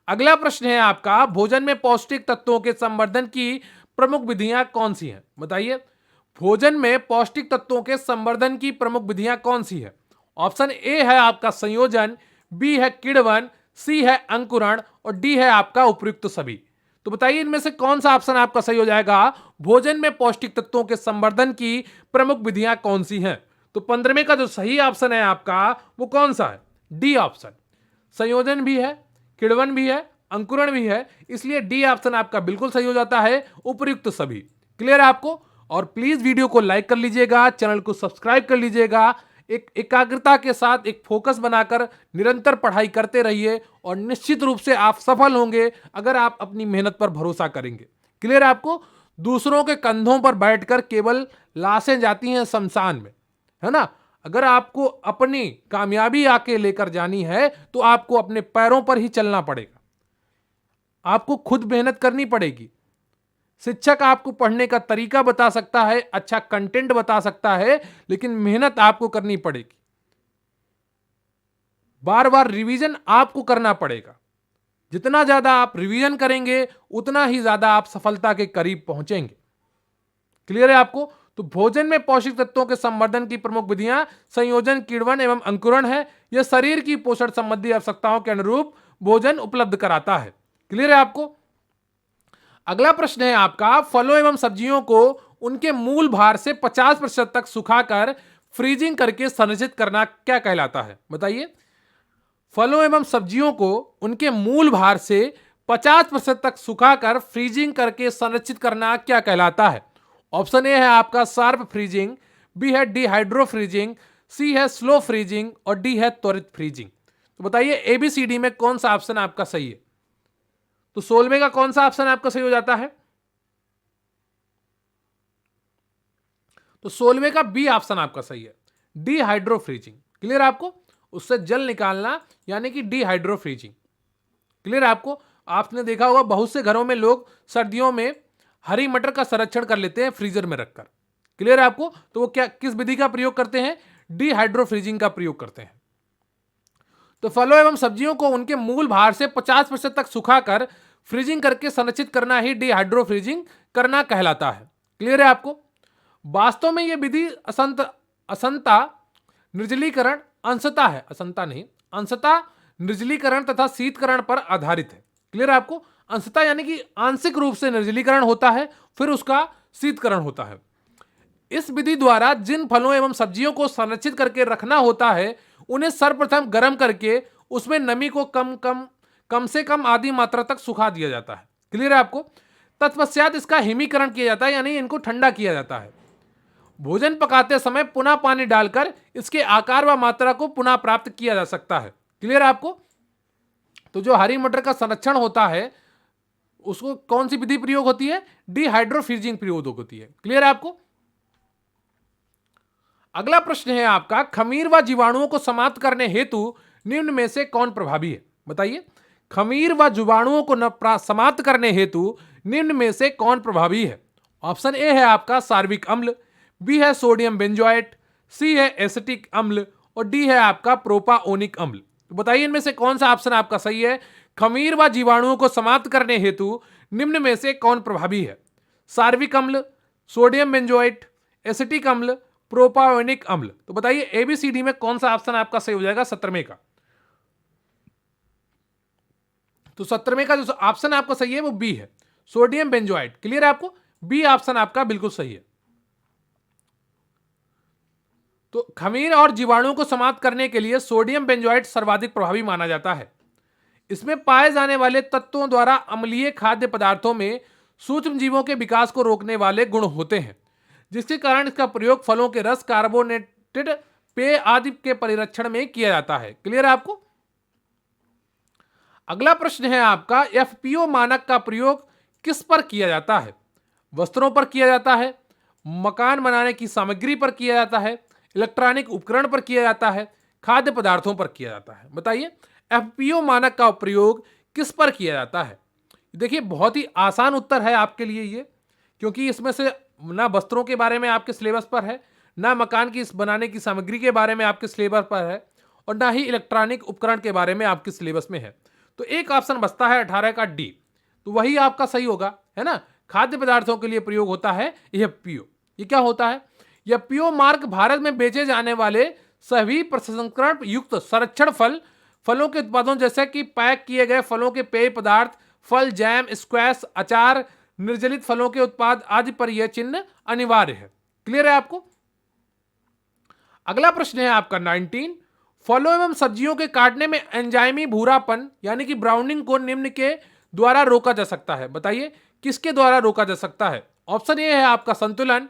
अगला प्रश्न है आपका, भोजन में पौष्टिक तत्वों के संवर्धन की प्रमुख विधियां कौन सी हैं? बताइए। भोजन में पौष्टिक तत्वों के संवर्धन की प्रमुख विधियां कौन सी है? ऑप्शन ए है आपका संयोजन, बी है किण्वन, सी है अंकुरण और डी है आपका उपयुक्त सभी। तो बताइए इनमें से कौन सा ऑप्शन आपका सही हो जाएगा? भोजन में पौष्टिक तत्वों के संवर्धन की प्रमुख विधियां कौन सी हैं? तो 15वें का जो सही ऑप्शन है आपका वो कौन सा है? D option. संयोजन भी है, किण्वन भी है, अंकुरण भी है, इसलिए डी ऑप्शन आपका बिल्कुल सही हो जाता है, उपयुक्त सभी। क्लियर है आपको? और प्लीज वीडियो को लाइक कर लीजिएगा, चैनल को सब्सक्राइब कर लीजिएगा। एक एकाग्रता के साथ एक फोकस बनाकर निरंतर पढ़ाई करते रहिए और निश्चित रूप से आप सफल होंगे अगर आप अपनी मेहनत पर भरोसा करेंगे। क्लियर है आपको? दूसरों के कंधों पर बैठकर केवल लाशें जाती हैं शमशान में, है ना? अगर आपको अपनी कामयाबी आके लेकर जानी है तो आपको अपने पैरों पर ही चलना पड़ेगा, आपको खुद मेहनत करनी पड़ेगी। शिक्षक आपको पढ़ने का तरीका बता सकता है, अच्छा कंटेंट बता सकता है, लेकिन मेहनत आपको करनी पड़ेगी। बार बार रिवीजन आपको करना पड़ेगा। जितना ज्यादा आप रिवीजन करेंगे उतना ही ज्यादा आप सफलता के करीब पहुंचेंगे। क्लियर है आपको? तो भोजन में पोषक तत्वों के संवर्धन की प्रमुख विधियां संयोजन, किण्वन एवं अंकुरण है। यह शरीर की पोषण संबंधी आवश्यकताओं के अनुरूप भोजन उपलब्ध कराता है। क्लियर है आपको? अगला प्रश्न है आपका, फलों एवं सब्जियों को उनके मूल भार से 50% तक सुखाकर फ्रीजिंग करके संरक्षित करना क्या कहलाता है? बताइए। फलों एवं सब्जियों को उनके मूल भार से 50% तक सुखाकर फ्रीजिंग करके संरक्षित करना क्या कहलाता है? ऑप्शन ए है आपका शार्प फ्रीजिंग, बी है डिहाइड्रो फ्रीजिंग, सी है स्लो फ्रीजिंग और डी है त्वरित फ्रीजिंग। तो बताइए एबीसीडी में कौन सा ऑप्शन आपका सही है? तो 16वें का कौन सा ऑप्शन आपका सही हो जाता है? तो 16वें का बी ऑप्शन आपका सही है, डिहाइड्रो फ्रीजिंग। क्लियर आपको? उससे जल निकालना यानी कि डिहाइड्रो फ्रीजिंग। क्लियर आपको? आपने देखा होगा बहुत से घरों में लोग सर्दियों में हरी मटर का संरक्षण कर लेते हैं फ्रीजर में रखकर। क्लियर है आपको? तो वो क्या किस विधि का प्रयोग करते हैं? डिहाइड्रो फ्रीजिंग का प्रयोग करते हैं। तो फलों एवं सब्जियों को उनके मूल भार से 50% तक सुखाकर फ्रीजिंग करके संरक्षित करना ही डिहाइड्रो फ्रीजिंग करना कहलाता है। क्लियर है आपको? वास्तव में यह विधि असंता निर्जलीकरण अंशता है, असंता नहीं, अंशता निर्जलीकरण तथा शीतकरण पर आधारित है। क्लियर है आपको? अंशता यानी कि आंशिक रूप से निर्जलीकरण होता है, फिर उसका शीतकरण होता है। इस विधि द्वारा जिन फलों एवं सब्जियों को संरक्षित करके रखना होता है उन्हें सर्वप्रथम गर्म करके उसमें नमी को कम से कम आधी मात्रा तक सुखा दिया जाता है। क्लियर है आपको? तत्पश्चात इसका हिमीकरण किया जाता है, यानी इनको ठंडा किया जाता है। भोजन पकाते समय पुनः पानी डालकर इसके आकार व मात्रा को पुनः प्राप्त किया जा सकता है। क्लियर है आपको? तो जो हरी मटर का संरक्षण होता है उसको कौन सी विधि प्रयोग होती है? डिहाइड्रोफ्रीजिंग प्रयोग होती है। क्लियर है आपको? अगला प्रश्न है आपका, खमीर व जीवाणुओं को समाप्त करने हेतु निम्न में से कौन प्रभावी है? बताइए, खमीर व जीवाणुओं को समाप्त करने हेतु निम्न में से कौन प्रभावी है? ऑप्शन ए है आपका सार्विक अम्ल, बी है सोडियम बेंजोएट, सी है एसिटिक अम्ल और डी है आपका प्रोपाओनिक अम्ल। तो बताइए इनमें से कौन सा ऑप्शन आपका सही है? खमीर व जीवाणुओं को समाप्त करने हेतु निम्न में से कौन प्रभावी है? सार्विक अम्ल, सोडियम बेंजोएट, एसिटिक अम्ल, प्रोपायोनिक अम्ल। तो बताइए एबीसीडी में कौन सा ऑप्शन आपका सही हो जाएगा 17वें का? तो 17वें का जो ऑप्शन आपका सही है वो बी है, सोडियम बेंजोएट। क्लियर है आपको? बी ऑप्शन आपका बिल्कुल सही है। तो खमीर और जीवाणुओं को समाप्त करने के लिए सोडियम बेंजोएट सर्वाधिक प्रभावी माना जाता है। इसमें पाए जाने वाले तत्वों द्वारा अम्लीय खाद्य पदार्थों में सूक्ष्म जीवों के विकास को रोकने वाले गुण होते हैं, जिसके कारण इसका प्रयोग फलों के रस, कार्बोनेटेड पेय आदि के परिरक्षण में किया जाता है। क्लियर है आपको? अगला प्रश्न है आपका, एफपीओ मानक का प्रयोग किस पर किया जाता है? वस्त्रों पर किया जाता है, मकान बनाने की सामग्री पर किया जाता है, इलेक्ट्रॉनिक उपकरण पर किया जाता है, खाद्य पदार्थों पर किया जाता है? बताइए एफपीओ मानक का प्रयोग किस पर किया जाता है? देखिए बहुत ही आसान उत्तर है आपके लिए ये, क्योंकि इसमें से ना वस्त्रों के बारे में आपके सिलेबस पर है, ना मकान की बनाने की सामग्री के बारे में आपके सिलेबस पर है, और ना ही इलेक्ट्रॉनिक उपकरण के बारे में आपके सिलेबस में है। तो एक ऑप्शन बचता है 18 का डी, तो वही आपका सही होगा, है ना? खाद्य पदार्थों के लिए प्रयोग होता है एफपीओ। ये क्या होता है? एफपीओ मार्क भारत में बेचे जाने वाले सभी प्रसंस्करण युक्त संरक्षण फलों के उत्पादों जैसे कि पैक किए गए फलों के पेय पदार्थ, फल, जैम, स्क्वैश, अचार, निर्जलित फलों के उत्पाद आदि पर यह चिन्ह अनिवार्य है। क्लियर है आपको? अगला प्रश्न है आपका 19, फलों एवं सब्जियों के काटने में एंजाइमी भूरापन यानी कि ब्राउनिंग को निम्न के द्वारा रोका जा सकता है। बताइए किसके द्वारा रोका जा सकता है? ऑप्शन ए है आपका संतुलन,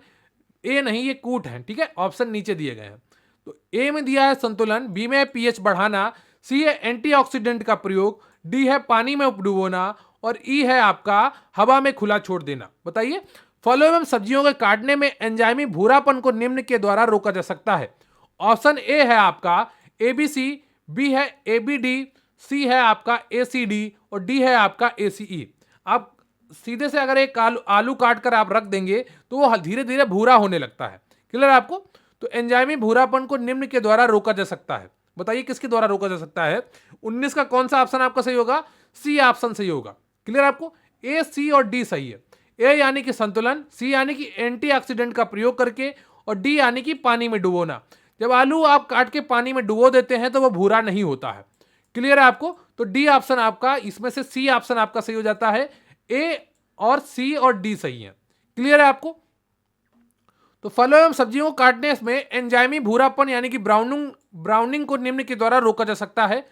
ए नहीं ये कूट है, ठीक है? ऑप्शन नीचे दिए गए हैं। तो ए में दिया है संतुलन, बी में पीएच बढ़ाना, सी है एंटीऑक्सीडेंट का प्रयोग, डी है पानी में डुबोना और ई है आपका हवा में खुला छोड़ देना। बताइए फलों एवं सब्जियों के काटने में एंजाइमी भूरापन को निम्न के द्वारा रोका जा सकता है। ऑप्शन ए है आपका एबीसी, बी है एबीडी, सी है आपका एसीडी और डी है आपका एसीई। आप सीधे से अगर एक आलू काट कर आप रख देंगे तो वो धीरे धीरे भूरा होने लगता है। क्लियर है आपको? तो एंजाइमी भूरापन को निम्न के द्वारा रोका जा सकता है। बताइए किसके द्वारा रोका जा सकता है? 19 का कौन सा ऑप्शन आपका सही होगा? सी ऑप्शन सही होगा। क्लियर आपको? ए, सी और डी सही है। ए यानी कि संतुलन, सी यानी कि एंटीऑक्सीडेंट का प्रयोग करके और डी यानी कि पानी में डुबोना। जब आलू आप काट के पानी में डुबो देते हैं तो वो भूरा नहीं होता है। क्लियर है आपको? तो डी ऑप्शन आपका, इसमें से सी ऑप्शन आपका सही हो जाता है। ए और सी और डी सही है। क्लियर है आपको? तो फलों एवं सब्जियों को काटने में एंजाइमी भूरापन यानी कि ब्राउनिंग को निम्न के द्वारा रोका जा सकता है,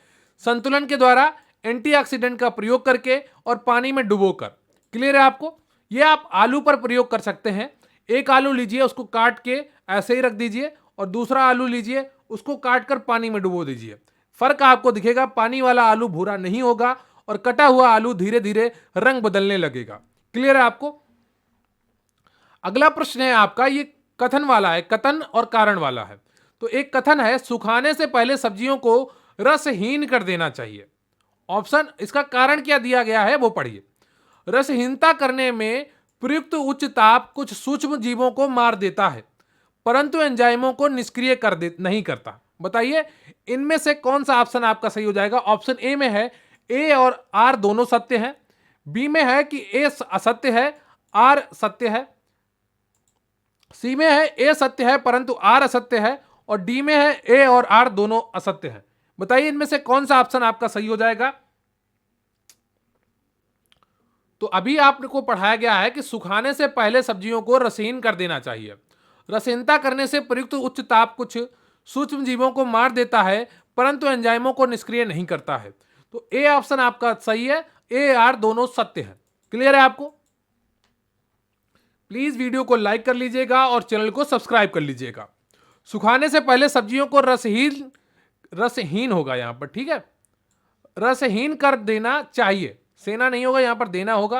संतुलन के द्वारा, एंटीऑक्सीडेंट का प्रयोग करके और पानी में डुबोकर। क्लियर है आपको? ये आप आलू पर प्रयोग कर सकते हैं। एक आलू लीजिए, उसको काट के ऐसे ही रख दीजिए और दूसरा आलू लीजिए, उसको काट कर पानी में डुबो दीजिए। फर्क आपको दिखेगा, पानी वाला आलू भूरा नहीं होगा और कटा हुआ आलू धीरे धीरे रंग बदलने लगेगा। क्लियर है आपको? अगला प्रश्न है आपका, ये कथन वाला है, कथन और कारण वाला है। तो एक कथन है, सुखाने से पहले सब्जियों को रसहीन कर देना चाहिए। ऑप्शन, इसका कारण क्या दिया गया है वो पढ़िए। रसहीनता करने में प्रयुक्त उच्च ताप कुछ सूक्ष्म जीवों को मार देता है परंतु एंजाइमों को निष्क्रिय नहीं करता। बताइए इनमें से कौन सा ऑप्शन आपका सही हो जाएगा? ऑप्शन ए में है ए और आर दोनों सत्य हैं, बी में है कि ए असत्य है, आर सत्य है, सी में है ए सत्य है परंतु आर असत्य है और डी में है ए और आर दोनों असत्य हैं। बताइए इनमें से कौन सा ऑप्शन आपका सही हो जाएगा? तो अभी आपको पढ़ाया गया है कि सुखाने से पहले सब्जियों को रसहीन कर देना चाहिए। रसहीनता करने से प्रयुक्त उच्च ताप कुछ सूक्ष्म जीवों को मार देता है परंतु एंजाइमों को निष्क्रिय नहीं करता है। तो ए ऑप्शन आपका सही है, ए आर दोनों सत्य है। क्लियर है आपको? प्लीज वीडियो को लाइक कर लीजिएगा और चैनल को सब्सक्राइब कर लीजिएगा। सुखाने से पहले सब्जियों को रसहीन होगा यहां पर, ठीक है, रसहीन कर देना चाहिए, सेना नहीं होगा, यहां पर देना होगा,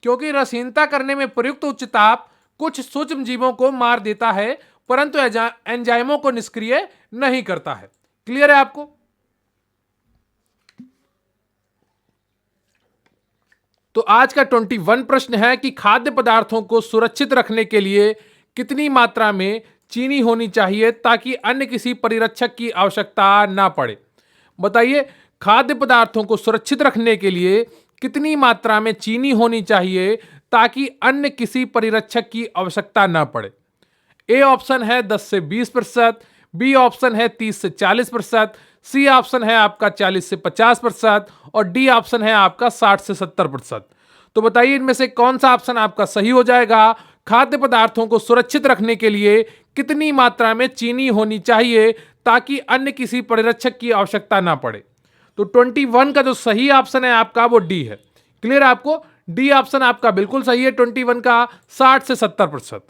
क्योंकि रसहीनता करने में प्रयुक्त उच्च ताप कुछ सूक्ष्म जीवों को मार देता है परंतु एंजाइमों को निष्क्रिय नहीं करता है। क्लियर है आपको? तो आज का 21 प्रश्न है कि खाद्य पदार्थों को सुरक्षित रखने के लिए कितनी मात्रा में चीनी होनी चाहिए ताकि अन्य किसी परिरक्षक की आवश्यकता ना पड़े। बताइए, खाद्य पदार्थों को सुरक्षित रखने के लिए कितनी मात्रा में चीनी होनी चाहिए ताकि अन्य किसी परिरक्षक की आवश्यकता ना पड़े। ए ऑप्शन है 10 से 20%, बी ऑप्शन है 30 से 40%, सी ऑप्शन है आपका 40 से 50% और डी ऑप्शन है आपका 60 से 70%। तो बताइए इनमें से कौन सा ऑप्शन आपका सही हो जाएगा। खाद्य पदार्थों को सुरक्षित रखने के लिए कितनी मात्रा में चीनी होनी चाहिए ताकि अन्य किसी परिरक्षक की आवश्यकता ना पड़े। तो 21 का जो सही ऑप्शन है आपका वो डी है। क्लियर है आपको? डी ऑप्शन आपका बिल्कुल सही है, 21 का 60 से 70%।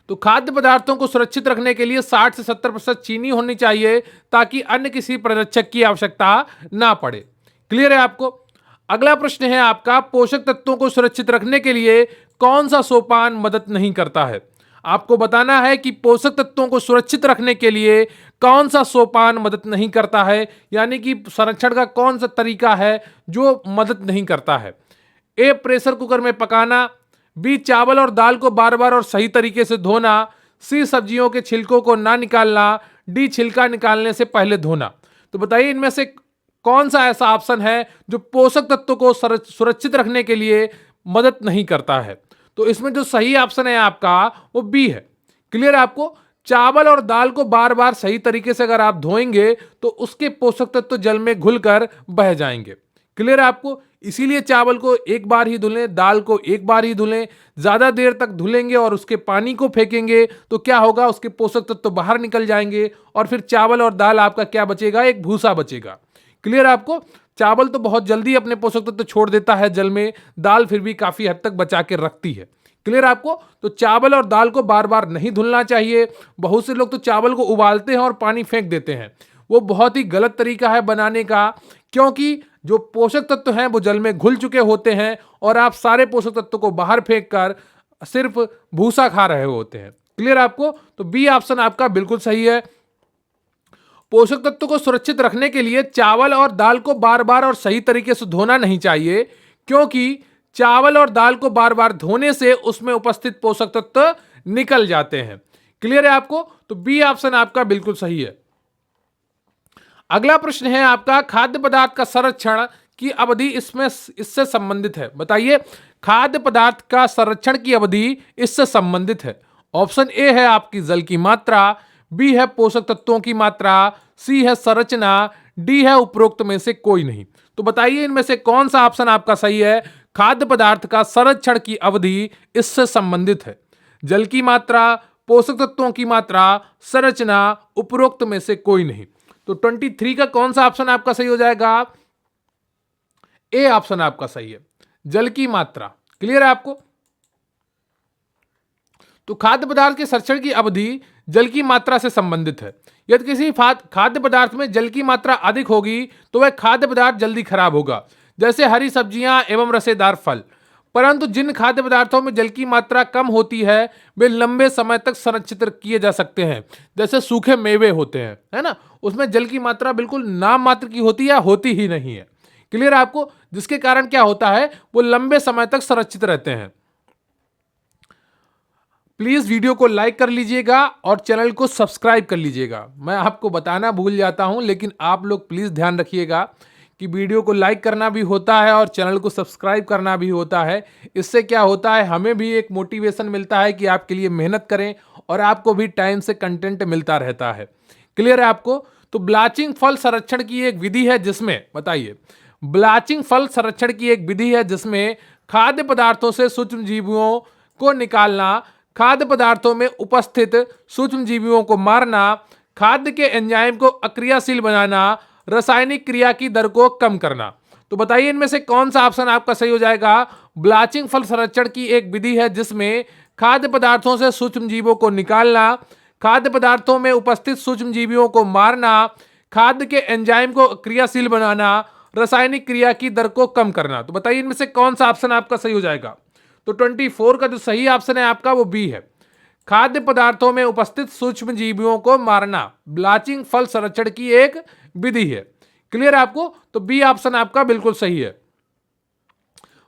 तो खाद्य पदार्थों को सुरक्षित रखने के लिए 60 से 70% चीनी होनी चाहिए ताकि अन्य किसी परिरक्षक की आवश्यकता ना पड़े। क्लियर है आपको? अगला प्रश्न है आपका, पोषक तत्वों को सुरक्षित रखने के लिए कौन सा सोपान मदद नहीं करता है। आपको बताना है कि पोषक तत्वों को सुरक्षित रखने के लिए कौन सा सोपान मदद नहीं करता है, यानी कि संरक्षण का कौन सा तरीका है जो मदद नहीं करता है। ए, प्रेशर कुकर में पकाना, बी, चावल और दाल को बार बार और सही तरीके से धोना, सी, सब्जियों के छिलकों को ना निकालना, डी, छिलका निकालने से पहले धोना। तो बताइए इनमें से कौन सा ऐसा ऑप्शन है जो पोषक तत्वों को सुरक्षित रखने के लिए मदद नहीं करता है। तो इसमें जो सही ऑप्शन है आपका वो बी है। क्लियर है आपको? चावल और दाल को बार बार सही तरीके से अगर आप धोएंगे तो उसके पोषक तत्व जल में घुलकर बह जाएंगे। क्लियर है आपको? इसीलिए चावल को एक बार ही धुलें, दाल को एक बार ही धुलें। ज्यादा देर तक धुलेंगे और उसके पानी को फेंकेंगे तो क्या होगा, उसके पोषक तत्व बाहर निकल जाएंगे और फिर चावल और दाल आपका क्या बचेगा, एक भूसा बचेगा। क्लियर है आपको? चावल तो बहुत जल्दी अपने पोषक तत्व छोड़ देता है जल में, दाल फिर भी काफी हद तक बचा के रखती है। क्लियर आपको? तो चावल और दाल को बार बार नहीं धुलना चाहिए। बहुत से लोग तो चावल को उबालते हैं और पानी फेंक देते हैं, वो बहुत ही गलत तरीका है बनाने का, क्योंकि जो पोषक तत्व हैं वो जल में घुल चुके होते हैं और आप सारे पोषक तत्व को बाहर फेंक कर सिर्फ भूसा खा रहे होते हैं। क्लियर आपको? तो बी ऑप्शन आपका बिल्कुल सही है। पोषक तत्व को सुरक्षित रखने के लिए चावल और दाल को बार बार और सही तरीके से धोना नहीं चाहिए, क्योंकि चावल और दाल को बार बार धोने से उसमें उपस्थित पोषक तत्व निकल जाते हैं। क्लियर है आपको? तो बी ऑप्शन आपका बिल्कुल सही है। अगला प्रश्न है आपका, खाद्य पदार्थ का संरक्षण की अवधि इससे संबंधित है। बताइए, खाद्य पदार्थ का संरक्षण की अवधि इससे संबंधित है। ऑप्शन ए है आपकी जल की मात्रा, बी है पोषक तत्वों की मात्रा, सी है संरचना, डी है उपरोक्त में से कोई नहीं। तो बताइए इनमें से कौन सा ऑप्शन आपका सही है। खाद्य पदार्थ का संरक्षण की अवधि इससे संबंधित है। जल की मात्रा, पोषक तत्वों की मात्रा, संरचना, उपरोक्त में से कोई नहीं। तो 23 का कौन सा ऑप्शन आपका सही हो जाएगा। ए ऑप्शन आपका सही है, जल की मात्रा। क्लियर है आपको? तो खाद्य पदार्थ के संरक्षण की अवधि जल की मात्रा से संबंधित है। यदि किसी खाद्य पदार्थ में जल की मात्रा अधिक होगी तो वह खाद्य पदार्थ जल्दी खराब होगा, जैसे हरी सब्जियां एवं रसेदार फल। परंतु जिन खाद्य पदार्थों में जल की मात्रा कम होती है वे लंबे समय तक संरक्षित किए जा सकते हैं, जैसे सूखे मेवे होते हैं, है ना, उसमें जल की मात्रा बिल्कुल नाम मात्र की होती है, होती ही नहीं है। क्लियर है आपको? जिसके कारण क्या होता है, वो लंबे समय तक संरक्षित रहते हैं। प्लीज वीडियो को लाइक कर लीजिएगा और चैनल को सब्सक्राइब कर लीजिएगा। मैं आपको बताना भूल जाता हूं, लेकिन आप लोग प्लीज ध्यान रखिएगा कि वीडियो को लाइक करना भी होता है और चैनल को सब्सक्राइब करना भी होता है। इससे क्या होता है, हमें भी एक मोटिवेशन मिलता है कि आपके लिए मेहनत करें और आपको भी टाइम से कंटेंट मिलता रहता है। क्लियर है आपको? तो ब्लाचिंग फल संरक्षण की एक विधि है जिसमें, बताइए, ब्लाचिंग फल संरक्षण की एक विधि है जिसमें खाद्य पदार्थों से सूक्ष्म जीवों को निकालना, खाद्य पदार्थों में उपस्थित सूक्ष्म जीवों को मारना, खाद्य के एंजाइम को अक्रियाशील बनाना, रासायनिक क्रिया की दर को कम करना। तो बताइए इनमें से कौन सा ऑप्शन आपका सही हो जाएगा। ब्लाचिंग फल संरक्षण की एक विधि है जिसमें खाद्य पदार्थों से सूक्ष्म जीवों को निकालना, खाद्य पदार्थों में उपस्थित सूक्ष्म जीवियों को मारना, खाद्य के एंजाइम को क्रियाशील बनाना, रासायनिक क्रिया की दर को कम करना। तो बताइए इनमें से कौन सा ऑप्शन आपका सही हो जाएगा? तो 24 का जो सही ऑप्शन है आपका वो बी है, खाद्य पदार्थों में उपस्थित सूक्ष्म जीवियों को मारना ब्लाचिंग फल संरक्षण की एक विधि है। क्लियर है आपको? तो बी ऑप्शन आपका बिल्कुल सही है।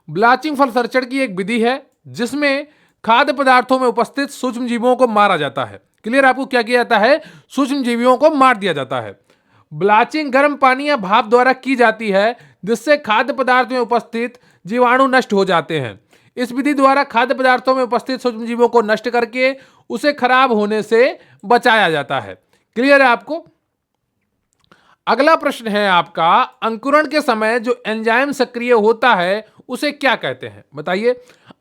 ब्लाचिंग फल संरक्षण की एक विधि है जिसमें खाद्य पदार्थों में उपस्थित सूक्ष्म जीवों को मारा जाता है। क्लियर? आपको क्या किया जाता है? सूक्ष्म जीवियों को मार दिया जाता है। ब्लाचिंग गर्म पानी या भाप द्वारा की जाती है जिससे खाद्य पदार्थ में उपस्थित जीवाणु नष्ट हो जाते हैं। इस विधि द्वारा खाद्य पदार्थों में उपस्थित सूक्ष्म जीवों को नष्ट करके उसे खराब होने से बचाया जाता है। क्लियर है आपको? अगला प्रश्न है आपका, अंकुरण के समय जो एंजाइम सक्रिय होता है उसे क्या कहते हैं? बताइए,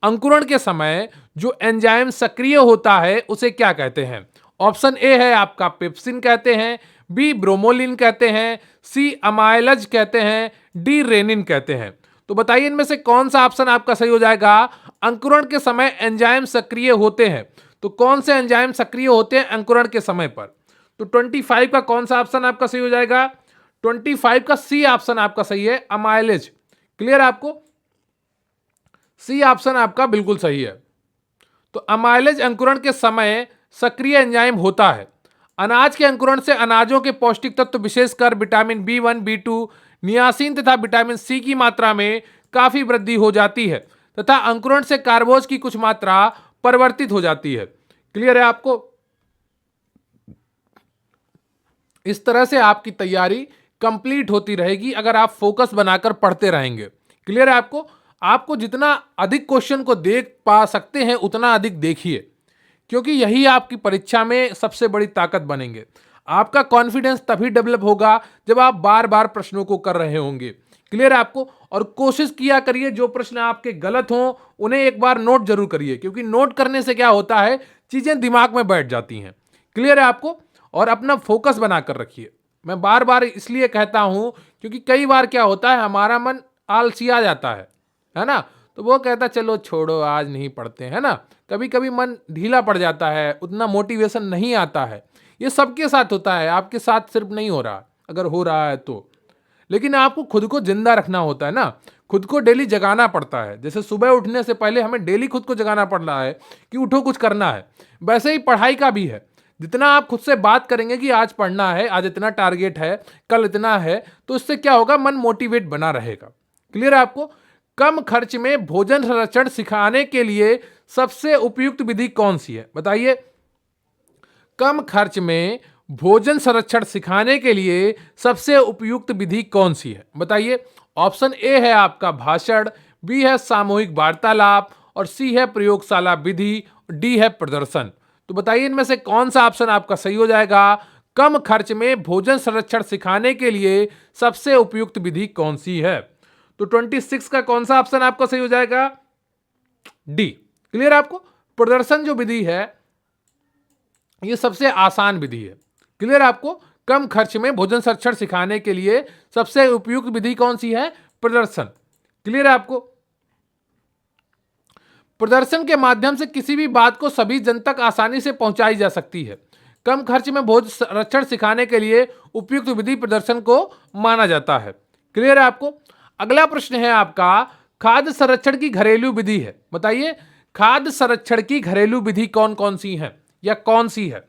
अंकुरण के समय जो एंजाइम सक्रिय होता है उसे क्या कहते हैं? ऑप्शन ए है आपका पेप्सिन कहते हैं, बी ब्रोमोलिन कहते हैं, सी अमाइलज कहते हैं, डी रेनिन कहते हैं। तो बताइए इनमें से कौन सा ऑप्शन आपका सही हो जाएगा? अंकुरण के समय एंजाइम सक्रिय होते हैं, तो कौन से एंजाइम सक्रिय होते हैं अंकुरण के समय पर? तो 25 का कौन सा ऑप्शन आपका सही हो जाएगा? 25 का सी ऑप्शन आपका सही है, अमाइलेज। क्लियर आपको? सी ऑप्शन आपका बिल्कुल सही है। तो अमाइलेज अंकुरण के समय सक्रिय एंजाइम होता है। अनाज के अंकुरण से अनाजों के पौष्टिक तत्व विशेषकर विटामिन B1, B2, नियासिन तथा विटामिन सी की मात्रा में काफी वृद्धि हो जाती है तथा अंकुरण से कार्बोज की कुछ मात्रा परिवर्तित हो जाती है। क्लियर है आपको? इस तरह से आपकी तैयारी कंप्लीट होती रहेगी अगर आप फोकस बनाकर पढ़ते रहेंगे। क्लियर है आपको? आपको जितना अधिक क्वेश्चन को देख पा सकते हैं उतना अधिक देखिए, क्योंकि यही आपकी परीक्षा में सबसे बड़ी ताकत बनेंगे। आपका कॉन्फिडेंस तभी डेवलप होगा जब आप बार बार प्रश्नों को कर रहे होंगे। क्लियर है आपको? और कोशिश किया करिए जो प्रश्न आपके गलत हों उन्हें एक बार नोट जरूर करिए, क्योंकि नोट करने से क्या होता है, चीजें दिमाग में बैठ जाती हैं। क्लियर है आपको? और अपना फोकस बनाकर रखिए। मैं बार बार इसलिए कहता हूं क्योंकि कई बार क्या होता है, हमारा मन आलसिया जाता है ना? तो वो कहता चलो छोड़ो आज नहीं पढ़ते, है ना? कभी कभी मन ढीला पड़ जाता है, उतना मोटिवेशन नहीं आता है। ये सबके साथ होता है, आपके साथ सिर्फ नहीं हो रहा, अगर हो रहा है तो। लेकिन आपको खुद को जिंदा रखना होता है ना, खुद को डेली जगाना पड़ता है। जैसे सुबह उठने से पहले हमें डेली खुद को जगाना पड़ रहा है कि उठो कुछ करना है, वैसे ही पढ़ाई का भी है। जितना आप खुद से बात करेंगे कि आज पढ़ना है, आज इतना टारगेट है, कल इतना है, तो इससे क्या होगा, मन मोटिवेट बना रहेगा। क्लियर है आपको? कम खर्च में भोजन संरक्षण सिखाने के लिए सबसे उपयुक्त विधि कौन सी है? बताइए, कम खर्च में भोजन संरक्षण सिखाने के लिए सबसे उपयुक्त विधि कौन सी है? बताइए। ऑप्शन ए है आपका भाषण, बी है सामूहिक वार्तालाप, और सी है प्रयोगशाला विधि, डी है प्रदर्शन। तो बताइए इनमें से कौन सा ऑप्शन आपका सही हो जाएगा? कम खर्च में भोजन संरक्षण सिखाने के लिए सबसे उपयुक्त विधि कौन सी है? तो 26 का कौन सा ऑप्शन आपका सही हो जाएगा? डी। क्लियर आपको? प्रदर्शन जो विधि है ये सबसे आसान विधि है। क्लियर आपको? कम खर्च में भोजन संरक्षण सिखाने के लिए सबसे उपयुक्त विधि कौन सी है? प्रदर्शन। क्लियर है आपको? प्रदर्शन के माध्यम से किसी भी बात को सभी जन तक आसानी से पहुंचाई जा सकती है। कम खर्च में भोजन संरक्षण सिखाने के लिए उपयुक्त विधि प्रदर्शन को माना जाता है। क्लियर है आपको? अगला प्रश्न है आपका, खाद्य संरक्षण की घरेलू विधि है। बताइए, खाद्य संरक्षण की घरेलू विधि कौन कौन सी है या कौन सी है?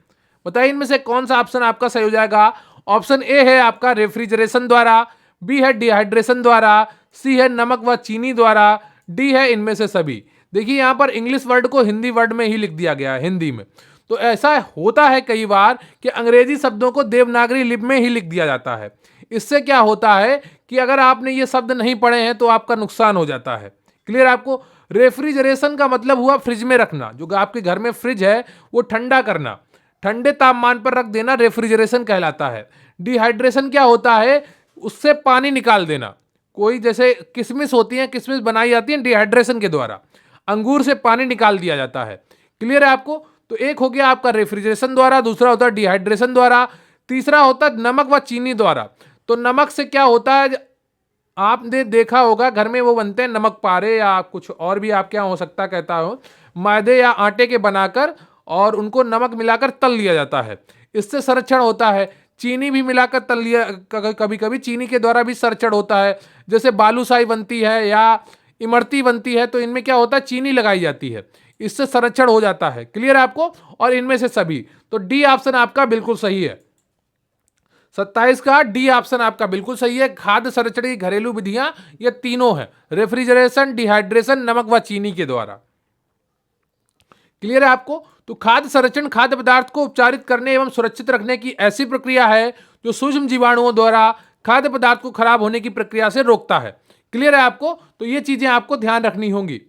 बताइए इनमें से कौन सा ऑप्शन आपका सही हो जाएगा? ऑप्शन ए है आपका रेफ्रिजरेशन द्वारा, बी है डिहाइड्रेशन द्वारा, सी है नमक व चीनी द्वारा, डी है इनमें से सभी। देखिए यहां पर इंग्लिश वर्ड को हिंदी वर्ड में ही लिख दिया गया है, हिंदी में। तो ऐसा होता है कई बार कि अंग्रेजी शब्दों को देवनागरी लिपि में ही लिख दिया जाता है। इससे क्या होता है कि अगर आपने ये शब्द नहीं पढ़े हैं तो आपका नुकसान हो जाता है। क्लियर आपको? रेफ्रिजरेशन का मतलब हुआ फ्रिज में रखना, जो आपके घर में फ्रिज है वो ठंडा करना, ठंडे तापमान पर रख देना रेफ्रिजरेशन कहलाता है। डिहाइड्रेशन क्या होता है? उससे पानी निकाल देना। कोई जैसे किशमिश होती है, किशमिश बनाई जाती है डिहाइड्रेशन के द्वारा, अंगूर से पानी निकाल दिया जाता है। क्लियर है आपको? तो एक हो गया आपका रेफ्रिजरेशन द्वारा, दूसरा होता है डिहाइड्रेशन द्वारा, तीसरा होता है नमक व चीनी द्वारा। तो नमक से क्या होता है, आपने देखा होगा घर में वो बनते हैं नमक पारे, या कुछ और भी आपके यहाँ हो सकता कहता हो, मैदे या आटे के बनाकर और उनको नमक मिलाकर तल लिया जाता है, इससे संरक्षण होता है। चीनी भी मिलाकर तल लिया, कभी कभी चीनी के द्वारा भी संरक्षण होता है, जैसे बालूशाही बनती है या इमरती बनती है, तो इनमें क्या होता है, चीनी लगाई जाती है, इससे संरक्षण हो जाता है। क्लियर है आपको? और इनमें से सभी, तो डी ऑप्शन आपका बिल्कुल सही है। 27 का डी ऑप्शन आपका बिल्कुल सही है। खाद्य संरक्षण की घरेलू विधियां ये तीनों है, रेफ्रिजरेशन, डिहाइड्रेशन, नमक व चीनी के द्वारा। क्लियर है आपको? तो खाद्य संरक्षण खाद्य पदार्थ को उपचारित करने एवं सुरक्षित रखने की ऐसी प्रक्रिया है जो सूक्ष्म जीवाणुओं द्वारा खाद्य पदार्थ को खराब होने की प्रक्रिया से रोकता है। क्लियर है आपको? तो ये चीजें आपको ध्यान रखनी होंगी।